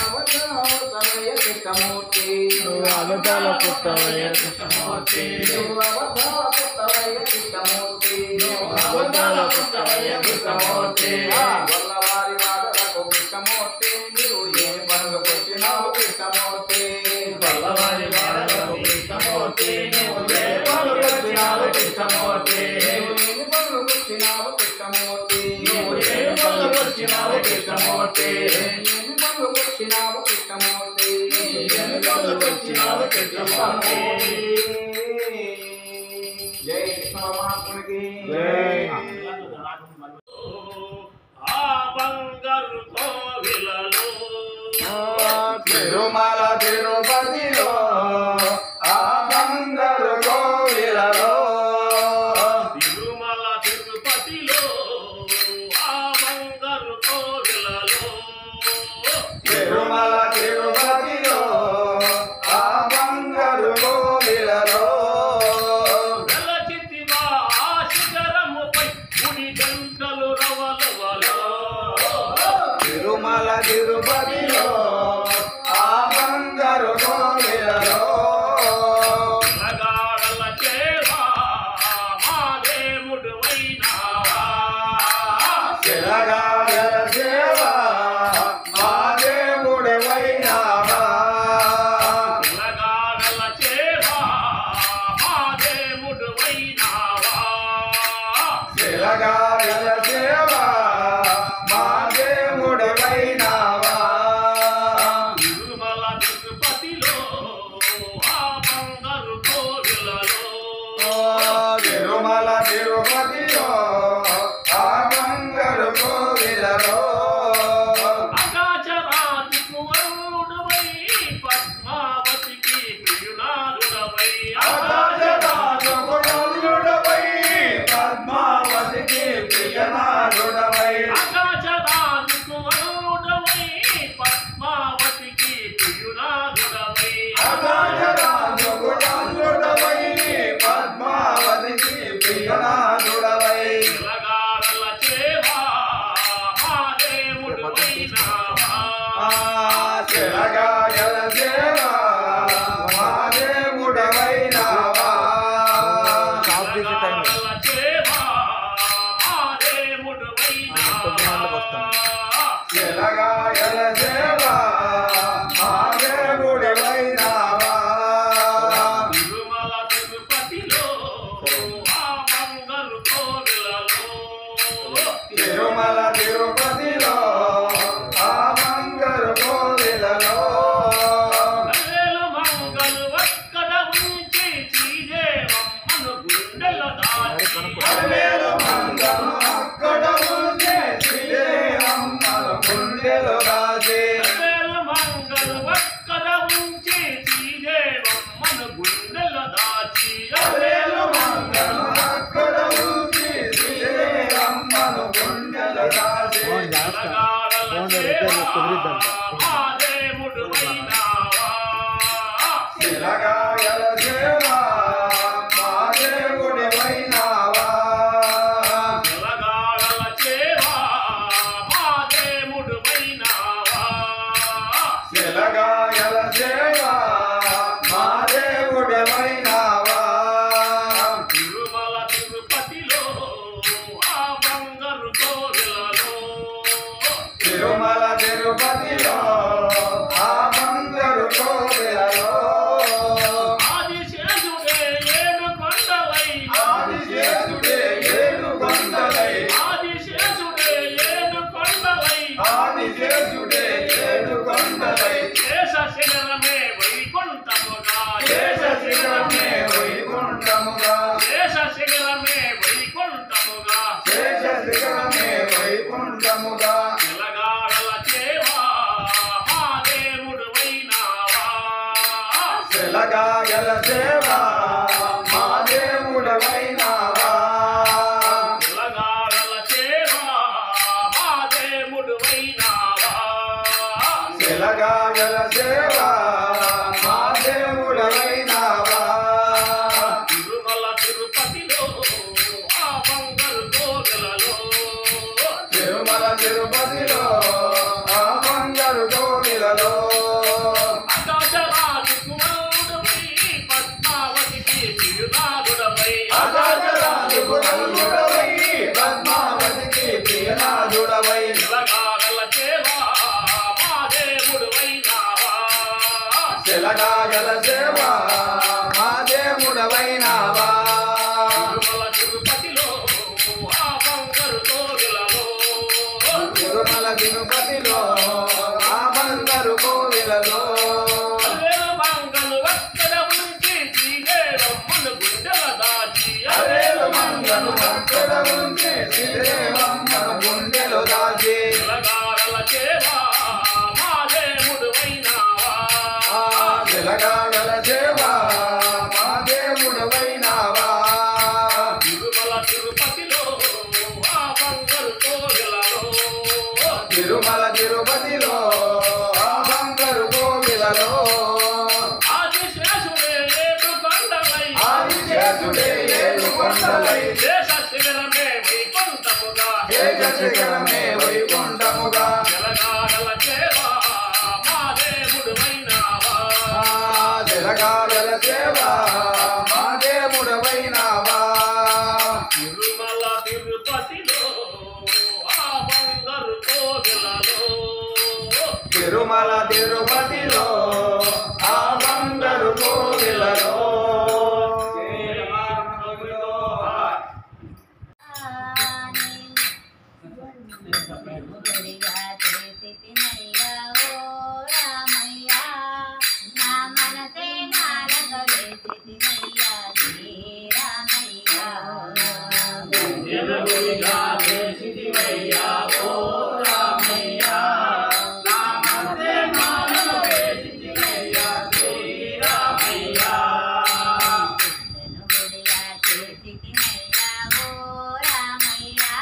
అవతారవయ్య కృష్ణమూర్తి నువ్వు అబద్ధాల పుట్టవయ్య కృష్ణమూర్తి నువ్వు అబద్ధాల పుట్టవయ్య కృష్ణమూర్తి నువ్వు అబద్ధాల పుట్టవయ్య కృష్ణమూర్తి గొల్లవారి వాడలకు కృష్ణమూర్తి నువ్వు ఏమి పనులు కొట్టినావు కృష్ణమూర్తి గొల్లవారి వాడలకు కృష్ణమూర్తి నువ్వు ఏ పనులు వచ్చినావు కృష్ణమూర్తి నువ్వు ఏమి పనులు కొట్టినావు కృష్ణమూర్తి నువ్వు ఏ పనులు వచ్చినావు కృష్ణమూర్తి ఏమి పనులు కొట్టినావు కృష్ణమూర్తి ఏమి పనులు వచ్చినావు కృష్ణమూర్తి జై కృష్ణ పరమాత్మునికి ఆ బంగారు కోవిలలో తిరుమల తిరుపతిలో ఆ బంగారు కోవిలలో తిరుమల తిరుపతిలో ఆ బంగారు కోవిలలో తిరుమల తిరుపతిలో ఆ బంగారు కోవిలలో వెలచితివా ఆ శిఖరముపై గుడి గంటలు రవలవలో తిరుమల తిరుపతిలో ఆ బంగారు కోవిలలో నగాడల చేవా మా దేవుడు వైనావా శిలగాడల సేవ మా దేవుడవైనావా నగాడల చేవా మా దేవుడు వైనావా శిలగాడల సేవ మా దేవుడవైనావా తిరుమల తిరుపతిలో ఆ బంగారు కోవిలలో తిరుమల తిరుపతిలో ఆ బంగారు కోవిలలో అగాచరాజుకు వరుడువై పద్మావతికి ప్రియునాథుడవై ఆకాశరాజుడవై పద్మావతికి ప్రియనాథుడవై అగాచరాజుకు వరుడువై పద్మావతికి ప్రియునాథుడవై ఆకాశరాజుడవై పద్మావతికి ప్రియనాథుడవై తిలగాడల చేవా మా దేవుడు వైనావా శిలగాయల సేవ మా దేవుడవైనావా జల సేవ మా దేవుడవైనావా జలగాల సేవ మా దేవుడవైనావా జలగా జల సేవ మా దేవుడవైనావా తిరుమల తిరుపతిలో ఆ బంగారు కోవెలలో తిరుమల తిరుపతిలో ఆ బంగారు కోవిలలో ఆకాశరాజు కుమారుడవై పద్మావతికి తిరునాథుడవై ఆకాశరాజు కుమారుడవై పద్మావతికి ప్రియనాథుడవై జలగాల సేవ మా దేవుడవైనావా జలగా జల సేవ మా దేవుడవైనావా తిరుమల తిరుపతిలో ఆ బంగారు కోవెలలో తిరుమల తిరుపతిలో ఆ బంగారు కోవిలలో అవేల మంగళ వక్కడ ఉంచి శ్రీదేవమ్మను గుండెల దాచి అవేలు మంగళు అక్కడ ఉంటే శ్రీదేవమ్మ గుండెలో దాచి జలగాల సేవ మా దేవుడవైనావా జలగా జల సేవ మా దేవుడవైనావా తిరుమల తిరుపతిలో ఆ బంగారు కోవెలలో తిరుమల తిరుపతిలో ఆ బంగారు కోవిలలో ఆదిశేషుడే ఏడు కొండలై ఆదిశేషుడే ఏడు కొండలై దేశ శిఖరమే వైకుంఠముగా ఏక శిఖరమే వైకుంఠముగా జలగాల సేవ మా దేవుడవైనావా జలగా జల సేవ మా దేవుడవైనావా తిరుమల తిరుపతిలో ఆ బంగారు కోవెలలో తిరుమల తిరుపతిలో ఆ బంగారు కోవిలలో గుడిగా చేసితినయ్యా ఓ రామయ్యా నా మనసే నాలక వేసితినయ్యా శ్రీ రామయ్యా దేవుడిగా చేసితివయ్యా ఓ రామయ్యా నా మనసే నాలో వేసితివయ్యా శ్రీరామయ్యా గుడిగా చేసితినయ్యా ఓ రామయ్యా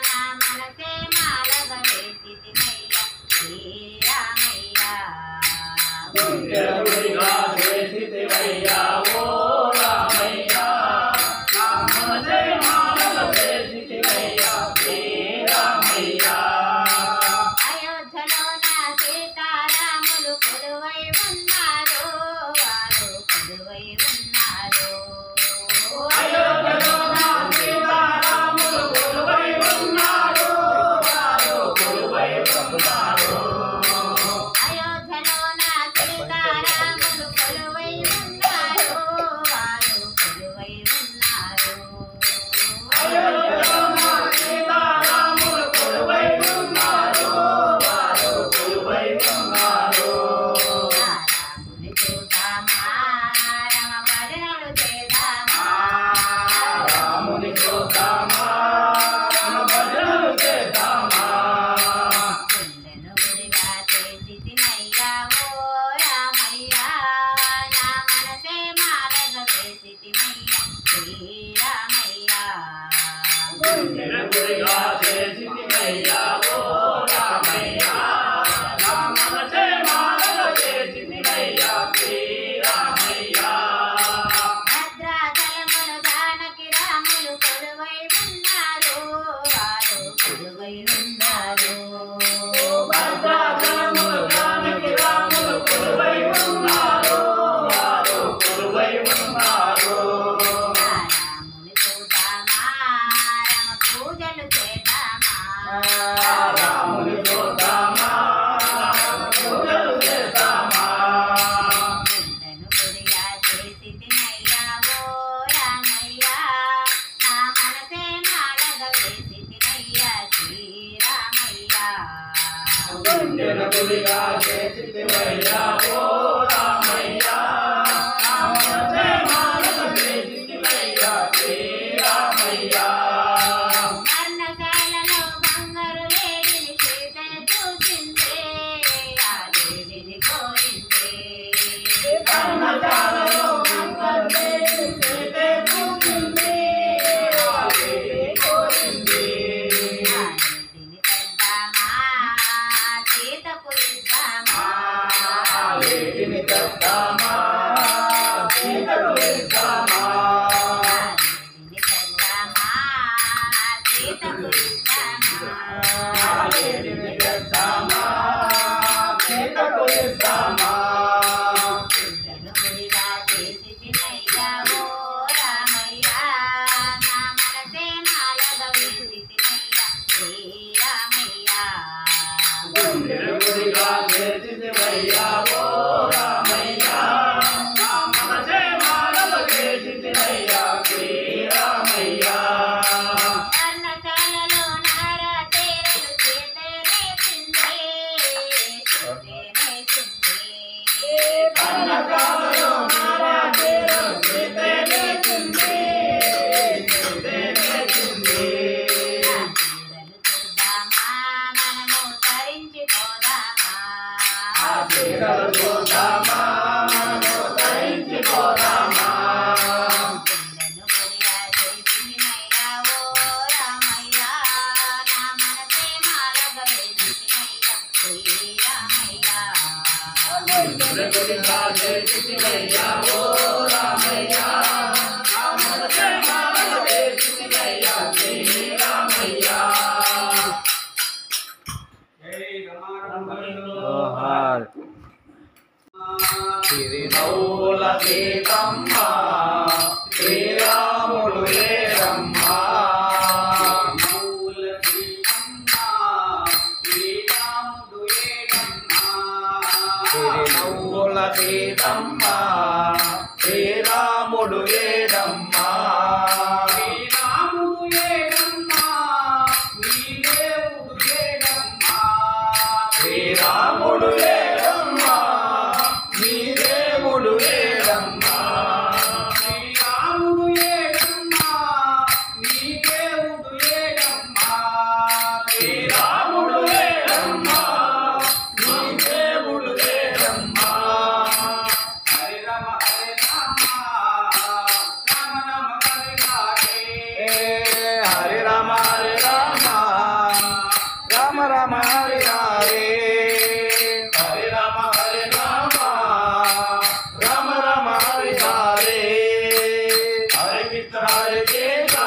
నా మనసే నాలక వేసితినయ్యా శ్రీ రామయ్యా దేవుడిగా చేసితివయ్యా ఓ రామయ్యా నా మనసే నాలో వేసితివయ్యా శ్రీరామయ్యా అయోధ్యలో నా సీతారాములు కొలువై ఉన్నారు వారు కొలువై ఉన్నారు అయోధ్యలో నా సీతారాములు కొలువై ఉన్నారు వారు కొలువై ఉన్నారు అయోధ్యలో నా సీతారాములు కొలువై ఉన్నారు వారు కొలువై ఉన్నారు అయోధ్యలో నా సీతారాములు కొలువై ఉన్నారు వారు కొలువై ఉన్నారు రాముని చూద్దామా రమ భజనలు చేద్దామా రాముని చూద్దామా మన భజనలు చేద్దామా గుండెను గుడిగా చేసితినయ్యా ఓ రామయ్యా నా మనసే మాలగ వేసితినయ్యా శ్రీరామయ్యా గుడిగా చేసితివయ్యా ఓ రామయ్యా నా మనసే మాలగ చేసితివయ్యా శ్రీరామయ్యా భద్రాచలములు జానకి రాములు కొలువై ఉన్నారు వారు కొలువై ఉన్నారు భద్రాచలములు జానకి రాములు కొలువై ఉన్నారు వారు కొలువై ఉన్నారు రాముని చూద్దామా రమ పూజలు చేద్దామా సీతకు ఇద్దామా లేడిని తెద్దామా సీతకు ఇద్దామా గుండెను గుడిగా చేసి తినయ్యా ఓ రామయ్య నా మనసే మాలగ వేసి తినయ్యా శ్రీరామయ్య గుండెను గుడిగా చేసి తినయ్యా ఓ రామయ్య నా మనసే మాలగ వేసి తినయ్యా శ్రీరామయ్య అన్నదాలలో నారా తేరలు చేతనే చిందే కన్నకాలలో నారా తేరలు చేతనే చిందే చీరలు చూద్దామా మనము ధరించిపోదామా గుండెను గుడిగా చేసి తినయ్యా ఓ రామయ్య నా మనసే మాలగ వేసి తినయ్యా శ్రీరామయ్య గుడిగా చేసి తినయ్యా ఓ రామయ్య నా మనసే మాలగ వేసి తినయ్యా శ్రీరామయ్య తిరునవ్వుల సీతమ్మ శ్రీరాముడు లేరమ్మ తిరునవ్వుల సీతమ్మ శ్రీరాముడు లేరమ్మ శ్రీరాముడు లేరమ్మా నీ దేవుడు లేరమ్మా శ్రీరాముడు లేరమ్మా నీ దేవుడు లేరమ్మా శ్రీరాముడు లేరమ్మా నీ దేవుడు లేరమ్మా హరి రామ హరి రామ రామ రామ హరి హరే హరి రామ హరి రామ రామ రామ హరి హరే హరి రామ హరి రామ రామ రామ హరి హరే హరే కృష్ణ హరే కృష్ణ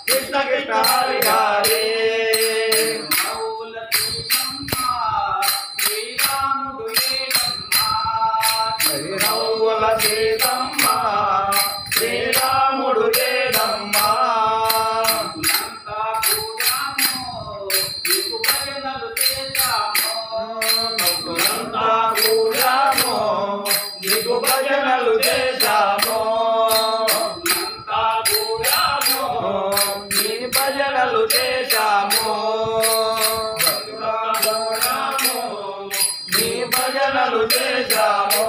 కృష్ణ కృష్ణ హరి హరే హరినవ్వుల సీతమ్మ శ్రీరాముడు లేడమ్మా నవ్వులంతా కూడాము నీకు భజనలు చేశాము అంతా కూడాము నీ భజనలు చేశాము నీ భజనలు చేశాము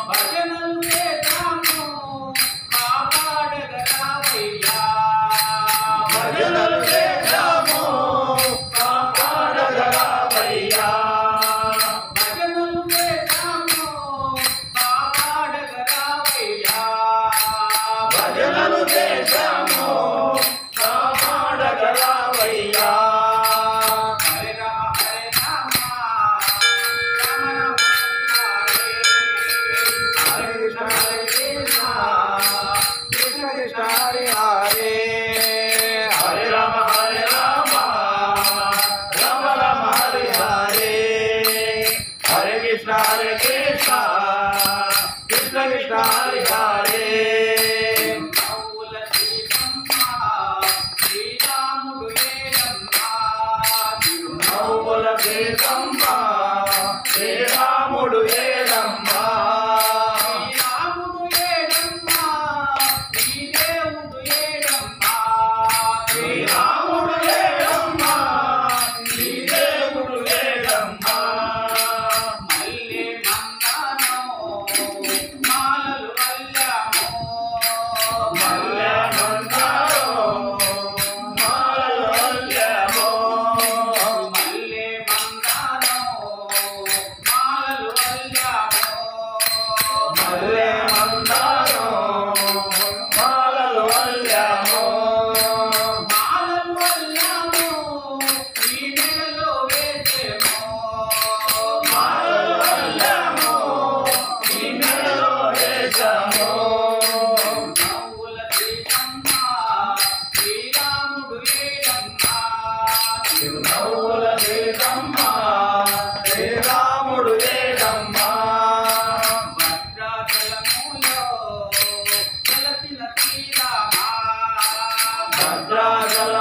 భజనలు చేశాము కాపాడగరావయ్యా భజనలు చేశాము కాపాడగరావయ్యా భజనలు చేశాము కాపాడగరావయ్యా భజనలు చేశాము కాపాడగరావయ్యా హరే రామ హరే రామ రామ రామ హరే కృష్ణ హరే కృష్ణ కృష్ణ కృష్ణ హరే హరే హరే రామ హరే రామ రామ రామ హరే హరే హరే కృష్ణ హరే కృష్ణ కృష్ణ కృష్ణ హరే హరే నవ్వుల సీతమ్మ శ్రీరాముడు ఏడమ్మా శ్రీరాముడు ఏడమ్మా నీ దేవుడు ఏడమ్మా మల్లె మందానో మాలలు అల్లా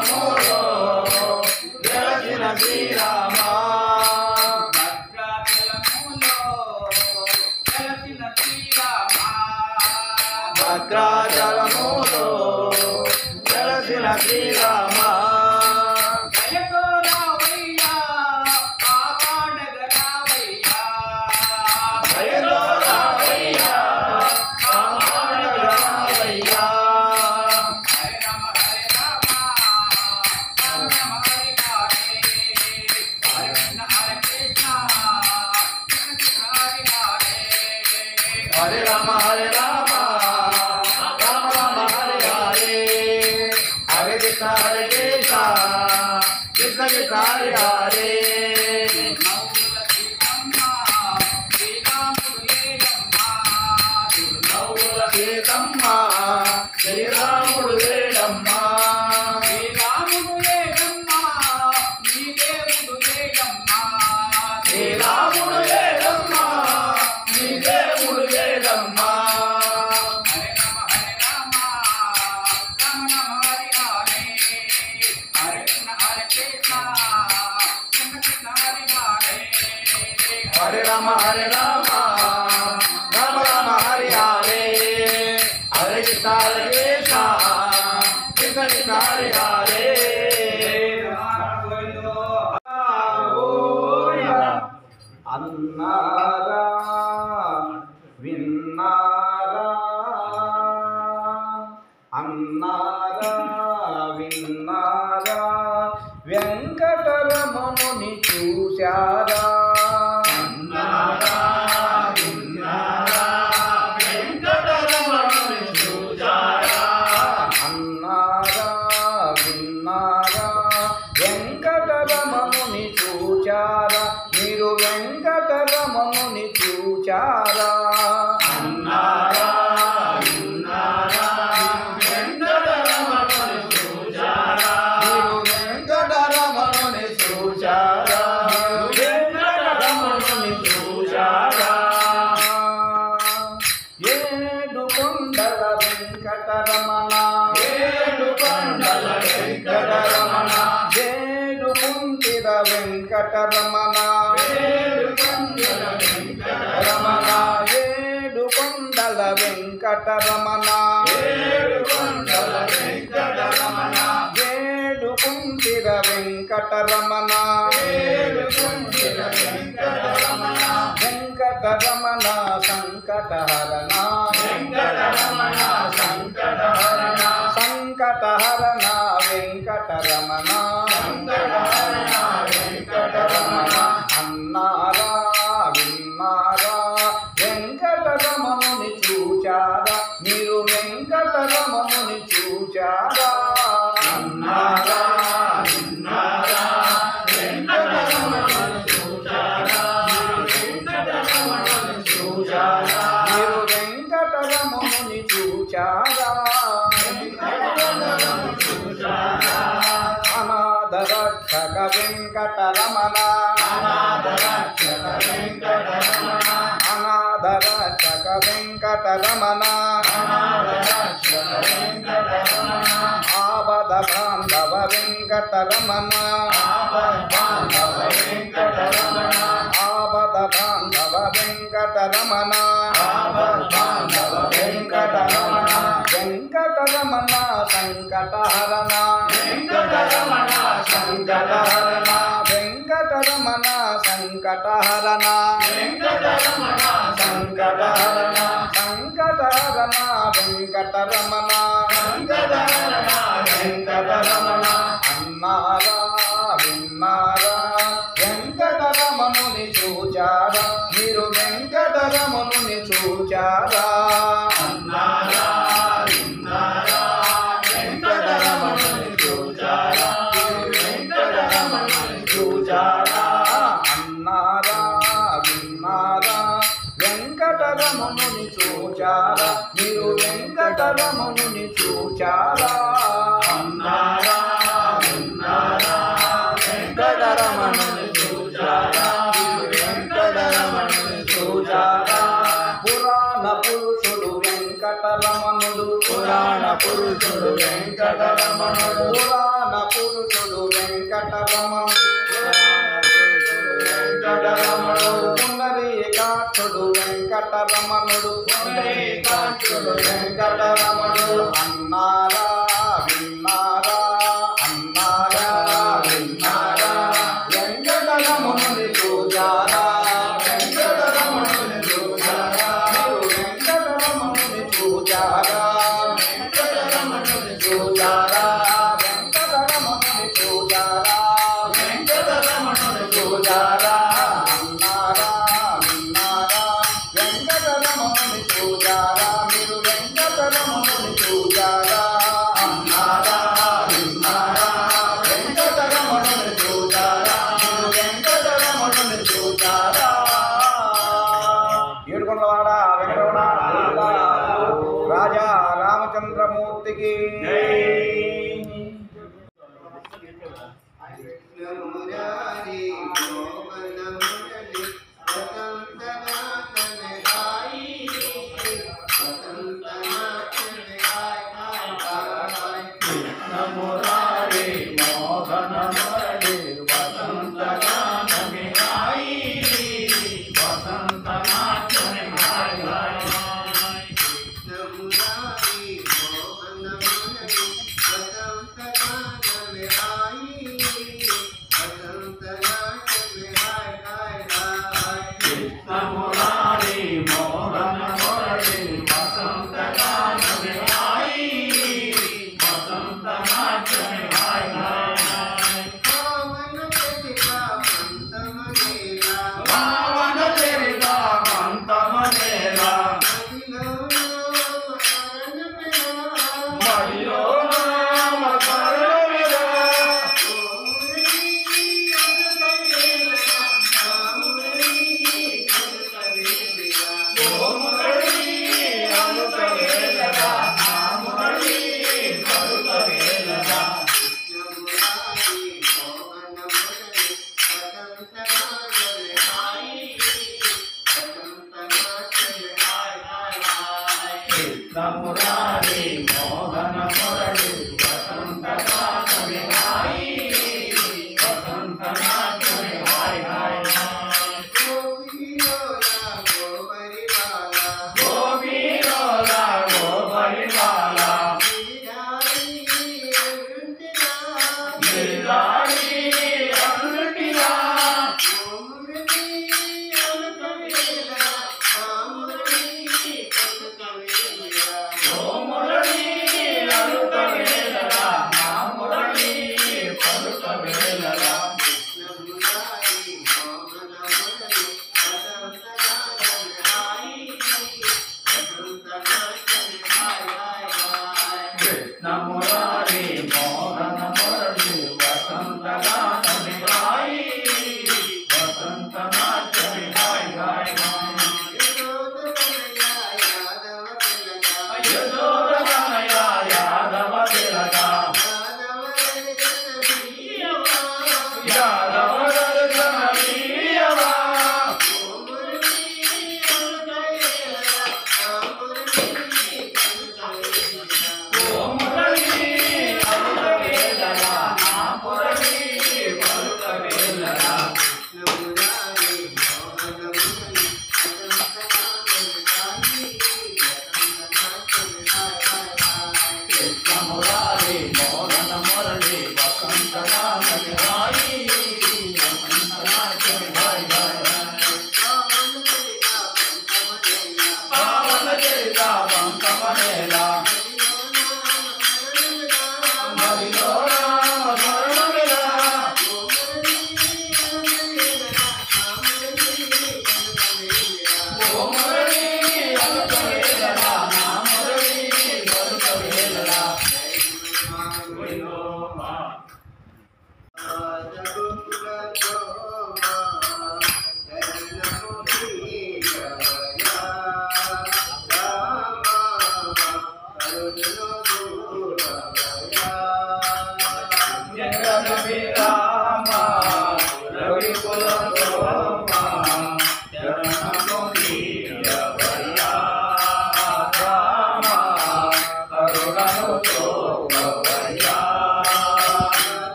భద్రాచలములో వెలసిన శ్రీరామ భద్రాచలములో వెలసిన శ్రీరామ దయతో రావయ్యా కాపాడగ రావయ్యా దయతో రావయ్యా కాపాడగ రావయ్యా హరే రామ రామ రామ హరే హరే హరే కృష్ణ హరే కృష్ణ కృష్ణ కృష్ణ హరే హరే హరే రామ హరే రామ రామ రామ హరే హరే హరే కృష్ణ హరే కృష్ణ కృష్ణ కృష్ణ హరే హరే నవ్వుల సీతమ్మ శ్రీరాముడు లేడమ్మ శ్రీరాముడు లేడమ్మ శ్రీరాముడు లేడమ్మ నీ దేవుడు లేడమ్మ శ్రీరాముడు లేడమ్మ నీ దేవుడు లేడమ్మ హరే రామ రామ రామ హరే హరే హరే కృష్ణ హరే కృష్ణ కృష్ణ కృష్ణ హరే హరే హరే రామ హరే రామ రామ రామ హరే హరే హరే కృష్ణ హరే కృష్ణ కృష్ణ కృష్ణ హరే హరే అన్నారా విన్నారా అన్నారా విన్నారా వెంకటరమణుని చూశారా అన్నారా విన్నారా వెంకటరమణుని చూశారా అన్నారా విన్నారా వెంకటరమణుని చూచారా మీరు వెంకటరమణుని చూచారా అన్నారా విన్నారా వెంకటరమణుని చూశారా మీరు వెంకటరమణుని చూచారా వెంకటరమణుని చూశారా ఏడు కొండల వెంకటరమణ ఏడు కొండల వెంకటరమణ ఏడు కుంటిర వెంకటరమణ ఏడు కొండల వెంకటరమణ ఏడు కొండల వెంకటరమణ ఏడు కొండల వెంకటరమణ ఏడు కుంటిర వెంకటరమణ ఏడు కొండల వెంకటరమణ వెంకటరమణ సంకటహరణ వెంకటరమణ సంకటహరణ సంకటహరణ వెంకటరమణ సంకటహరణ వెంకటరమణ అన్నారా విన్నారా వెంకటరమణుని చూచారా మీరు వెంకటరమణుని చూచారా అన్నారా విన్నారా వెంకటరమణుని చూశారా వెంకటరమణుని చూశారా మీరు వెంకటరమణుని చూచారా వెంకటరమణుని చూశారా అనాథ రక్షక వెంకటరమణ అనాథ రక్షక వెంకటరమణ అనాథ రక్షక వెంకటరమణ అనాథ రక్షక వెంకటరమణ ఆపద బాంధవ వెంకటరమణ ఆపద్బాంధవ వెంకటరమణ ఆపద బాంధవ వెంకటరమణ ఆపద్బాంధవ వెంకటరమణ వెంకటరమణ సంకటహరణ వెంకటరమణ సంకటహరణ వెంకటరమణ సంకటహరణ వెంకటరమణ సంకటహరణ సంకటహరణ వెంకటరమణ సంకటహరణ వెంకటరమణ అన్నారా విన్నారా వెంకటరమణుని చూచారా మీరు వెంకటరమణుని చూచారా అన్నారా విన్నారా వెంకటరమణుని చూశారా వెంకటరమణుని చూశారా అన్నారా విన్నారా వెంకటరమణుని చూచారా మీరు వెంకటరమణుని చూచారా అన్నారా విన్నారా వెంకటరమణుని చూశారా వెంకటరమణుని చూశారా పురాణ పురుషుడు వెంకట వెంకటరమణుడు పురాణ పురుషుడు వెంకటరమణుడు పురాణ పురుషుడు వెంకటరమణుడు వెంకటరమణుడు పుండరీకాక్షుడు వెంకటరమణుడు పుండరీకాక్షుడు వెంకటరమణుడు అన్నారా విన్నారా అన్నారా విన్నారా వెంకటరమణుని చూచారా వెంకటరమణుని చూచారా వెంకటరమణుని చూచారా వెంకటరమణుని చూచారా వెంకటరమణుని చూచారా వెంకటరమణుని చూచారా అన్నారా విన్నారా వెంకటరమణుని చూచారా మీరు వెంకటరమణుని చూచారా అన్నారా విన్నారా వెంకటరమణుని చూచారా మీరు వెంకటరమణుని చూచారా ఏడుకొండలవాడ వెంకటరమణ రాజా రామచంద్రమూర్తికి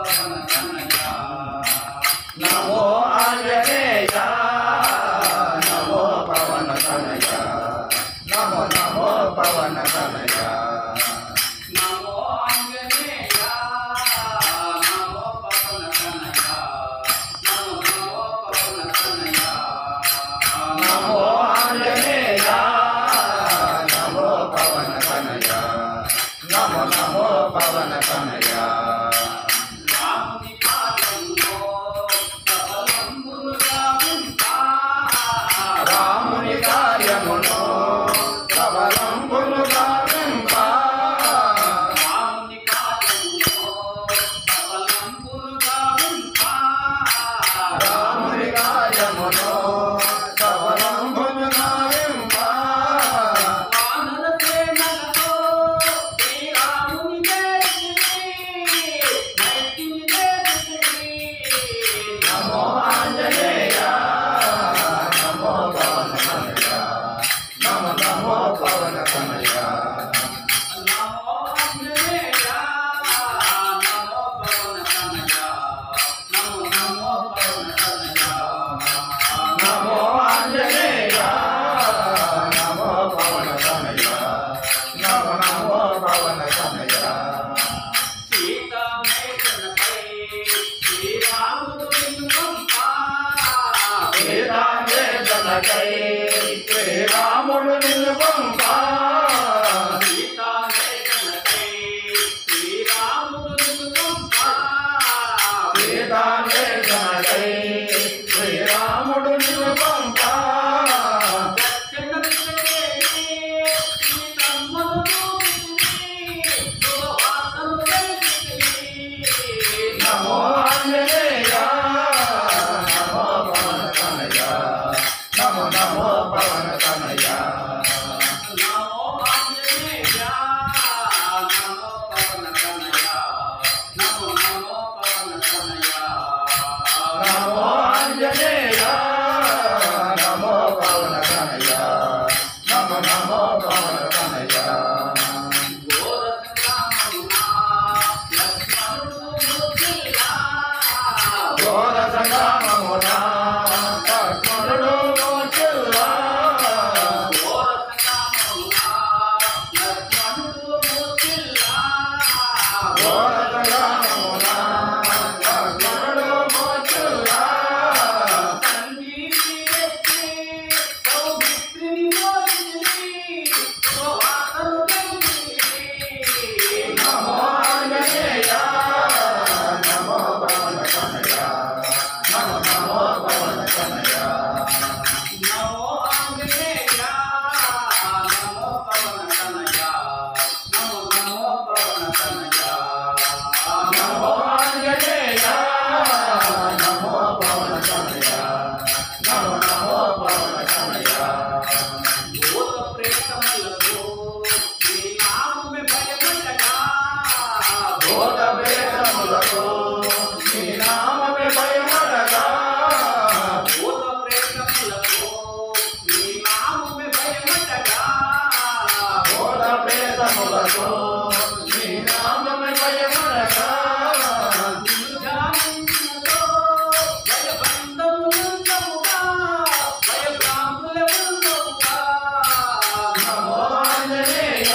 नमो సీతాన్వేషణకై శ్రీరాముడు నిన్ను పంప నమో ఆంజనేయ నమో పవన తనయ నమో నమో పవన తనయ నమో ఆంజనేయ నమో పవన తనయ నమో నమో పవన తనయ నమో ఆంజనేయ నమో పవన తనయ నమో నమో పవన తనయ ఘోర సంగ్రామమున లక్ష్మణుడు మోచిల్లా ఘోర సంగ్రామమున లక్ష్మణుడు మోచిల్లా నమో ఆంజనేయ నమో పవన తనయ నమో నమో పవన తనయ నమో ఆంజనేయ నమో పవన తనయ నమో నమో పవన తనయ నమో ఆంజనేయ నమో పవన తనయ నమో నమో పవన తనయ భూత ప్రేతములకు నీ నామమే భయముండగా భూత ప్రేతములకు నీ నామమే భయమడగా భూత ప్రేతములకు నీ నామమే భయముండగా భూత ప్రేతములకు నీ నామమే భయమడగా ధ్యానించుతో భయబంధములుండవుగా భయభ్రాంతులవుండవుగా నమో ఆంజనేయ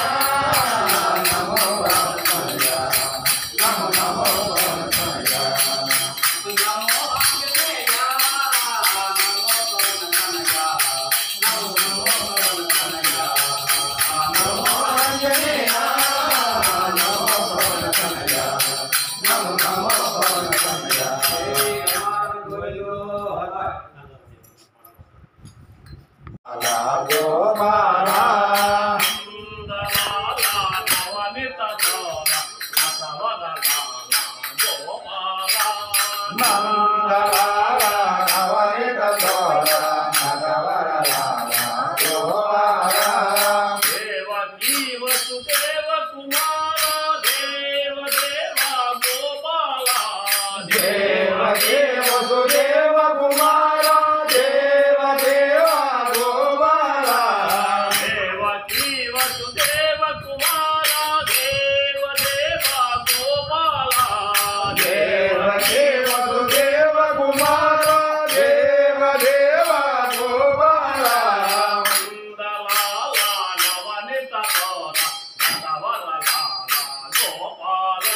నమో పవన తనయ నమో నమో పవన తనయ నమో ఆంజనేయ నమో పవన తనయ నమో నమో పవన తనయ నమో ఆంజనేయ నమో పవన తనయ నమో నమో పవన తనయ అలా గోపాలా మంగళాల నవనిత దోర నగవరలాల గోపాలా దేవకీ వసుదేవ కుమార దేవ దేవ గోపాల దేవకీ వసుదేవ కుమార దేవ దేవ గోపాలా దేవకీ వసుదేవ కుమార దేవ దేవ గోపాల దేవకీ వసుదేవ కుమార దేవ దేవ గోపాలా నందలాల నవనిత తోర నటవరలాల గోపాల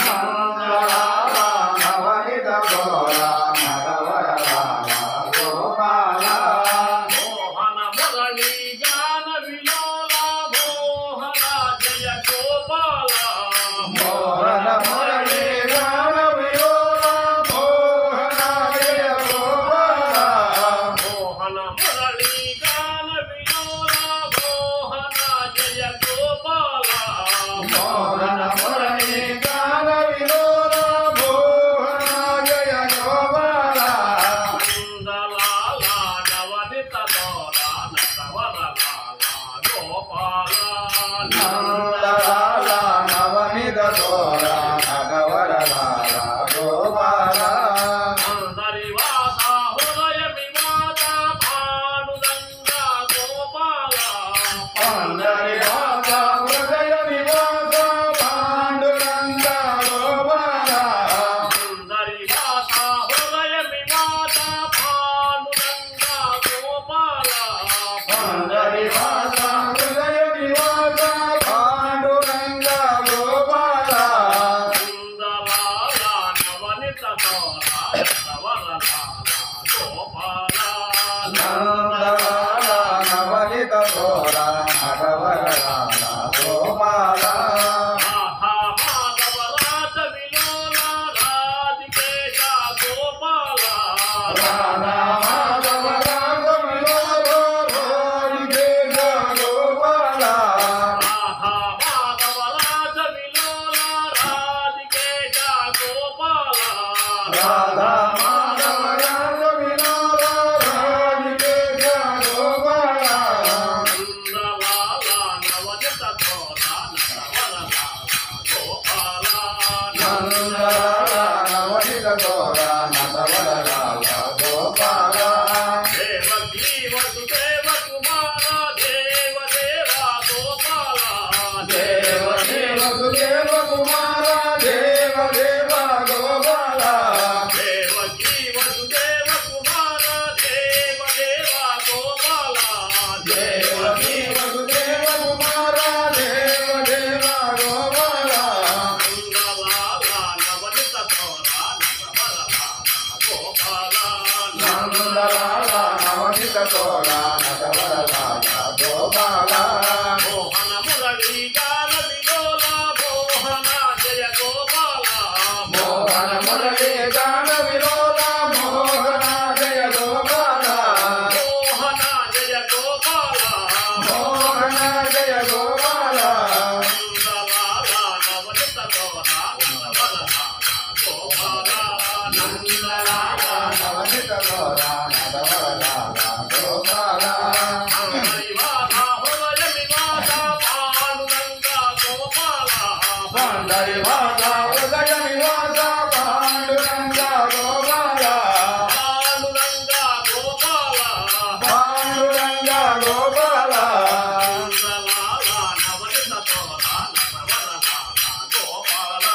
మంగళాల నవనిత దోర నగవరలాల గోపాలా మోహన మురళీ గాన విలోల మోహన జయ గోపాల మోహన మురళీ గాన విలోల మోహన జయ గోపాలా మోహన మురళీ గాన విలోల మోహన జయ గోపాల మోహన మురళీ గాన విలోల మోహన జయ గోపాలా నందలాల నవనిత దోర నటవరలాల గోపాల నందలాల నవనిత దోర నగవరలాల గోపాలా అందరి వాస హృదయ వివాద పాండురంగ గోపాల అందరి వాస హృదయ నివాస పాండురంగ గోపాలా అందరి వాస హృదయ వివాద పాండురంగ గోపాల అందరి వాస హృదయ నివాస పాండురంగ గోపాలా నందలాల నవనిత దోర నటవరలాల గోపాల నందలాల నవనిత దోర నగవరలాల గోపాలా రాధా మాధవ రాజ విలోల రాధికే రాధా మాధవ రాజ వినోద రాధికేశ గోపాల నందలాల నవనిత గోర నటవరలాల గోపాల దేవకీ వసుదేవ కుమార దేవ దేవ గోపాల దేవకీ వసుదేవ కుమార దేవ దేవ గోపాల దేవకీ వసుదేవ కుమార దేవ దేవ గోపాల దేవకీ వసుదేవ కుమార దేవ దేవ గోపాల నందలాల నవనిత గోర నటవరలాల గోపాల మోహన మురళీ గాన విలోల మోహన జయ గోపాల మోహన మురళీ గాన విలోల మోహన జయ గోపాల మోహన జయ గోపాల మోహన జయ గోపాల నందలాల నవనిత గోర నటవరలాల గోపాల నందలాల నవనిత గోర నటవరలాల గోపాల పండరి వాస ఉదయ నివాస పాండురంగ గోపాల పాండురంగ గోపాల పాండురంగ గోపాల నందలాల నవనిత గోర నటవరలాల గోపాల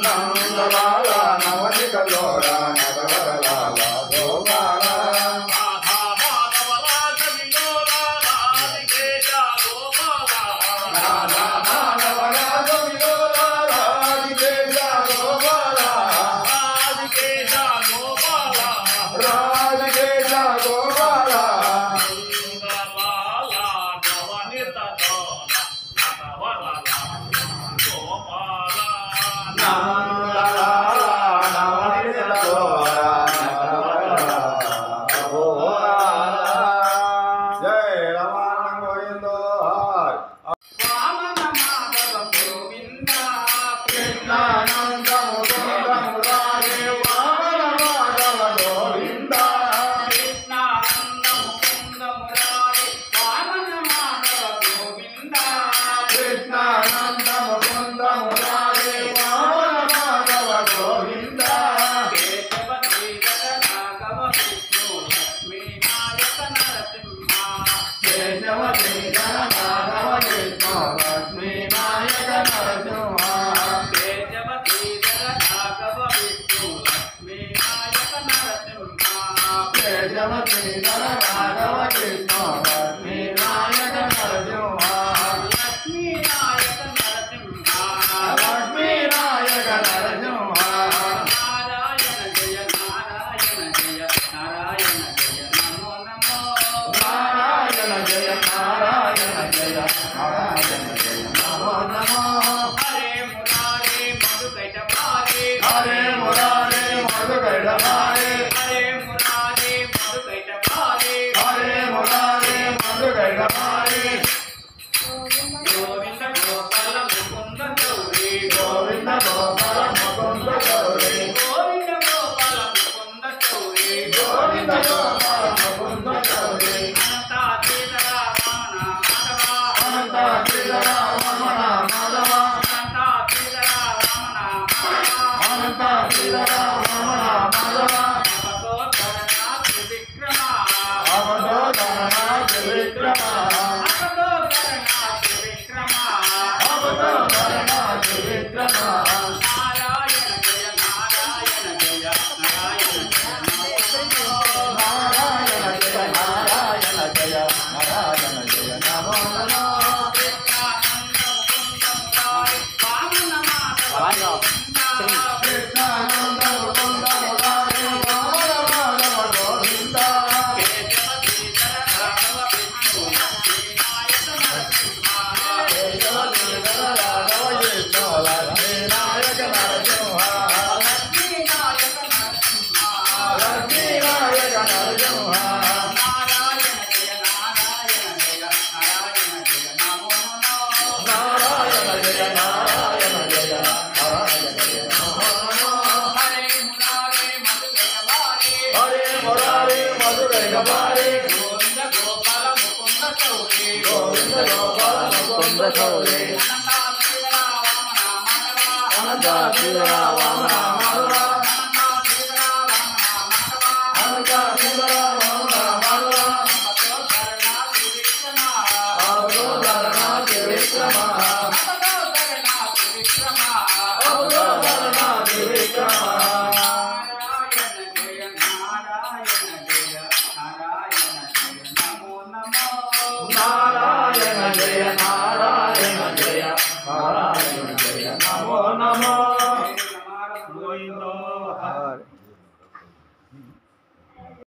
నందలాల నవనిత గోర నటవరలాల గోపాల రాధా మాధవ రాజ వినోద రాధికేశ గోపాల రాధా మాధవ రాజ విలోల రాధికేశ గోపాల రాధికేశ గోపాల రాధికేశ గోపాల నందలాల నవనిత గోర నటవరలాల గోపాల నందలాల నవనిత గోర నటవరలాల గోపాల జయ రమణ గోవిందో వామన మాధవ గోవింద కృష్ణానంద ముకుంద మురారే వామన మాధవ గోవింద కృష్ణానంద ముకుంద మురారి వామన మాధవ గోవింద కృష్ణానంద ముకుంద మురారే వామన మాధవ గోవింద కేశవతి జగన్నాథవ విష్ణు లక్ష్మీ నాయక నరసింహ కేశవతి గణనాథవ విష్ణు లక్ష్మీ నాయక నరసింహ కేశవతి జగన్నాథవ విష్ణు లక్ష్మీ నాయక నరసింహ కేశవతి గణనాథవ విష్ణు లక్ష్మీ నాయక నరసింహ లక్ష్మీ నాయక నరసింహ లక్ష్మీ నాయక నరసింహ నారాయణ జయ నారాయణ జయ నారాయణ జయ నమో నమో నారాయణ జయ నారాయణ జయ నారాయణ జయ నమో నమో హరే మురారే మధుకైట పారే హరే మురారే మధుకైట పారే హరే మురారే మధుకైట పారే బారి గోవింద గోపాల ముకుంద చౌరి గోవింద గోపాల ముకుంద చౌరి అనంత శ్రీరామ వామన మాధవ అనంత శ్రీరామ వామన మాధవ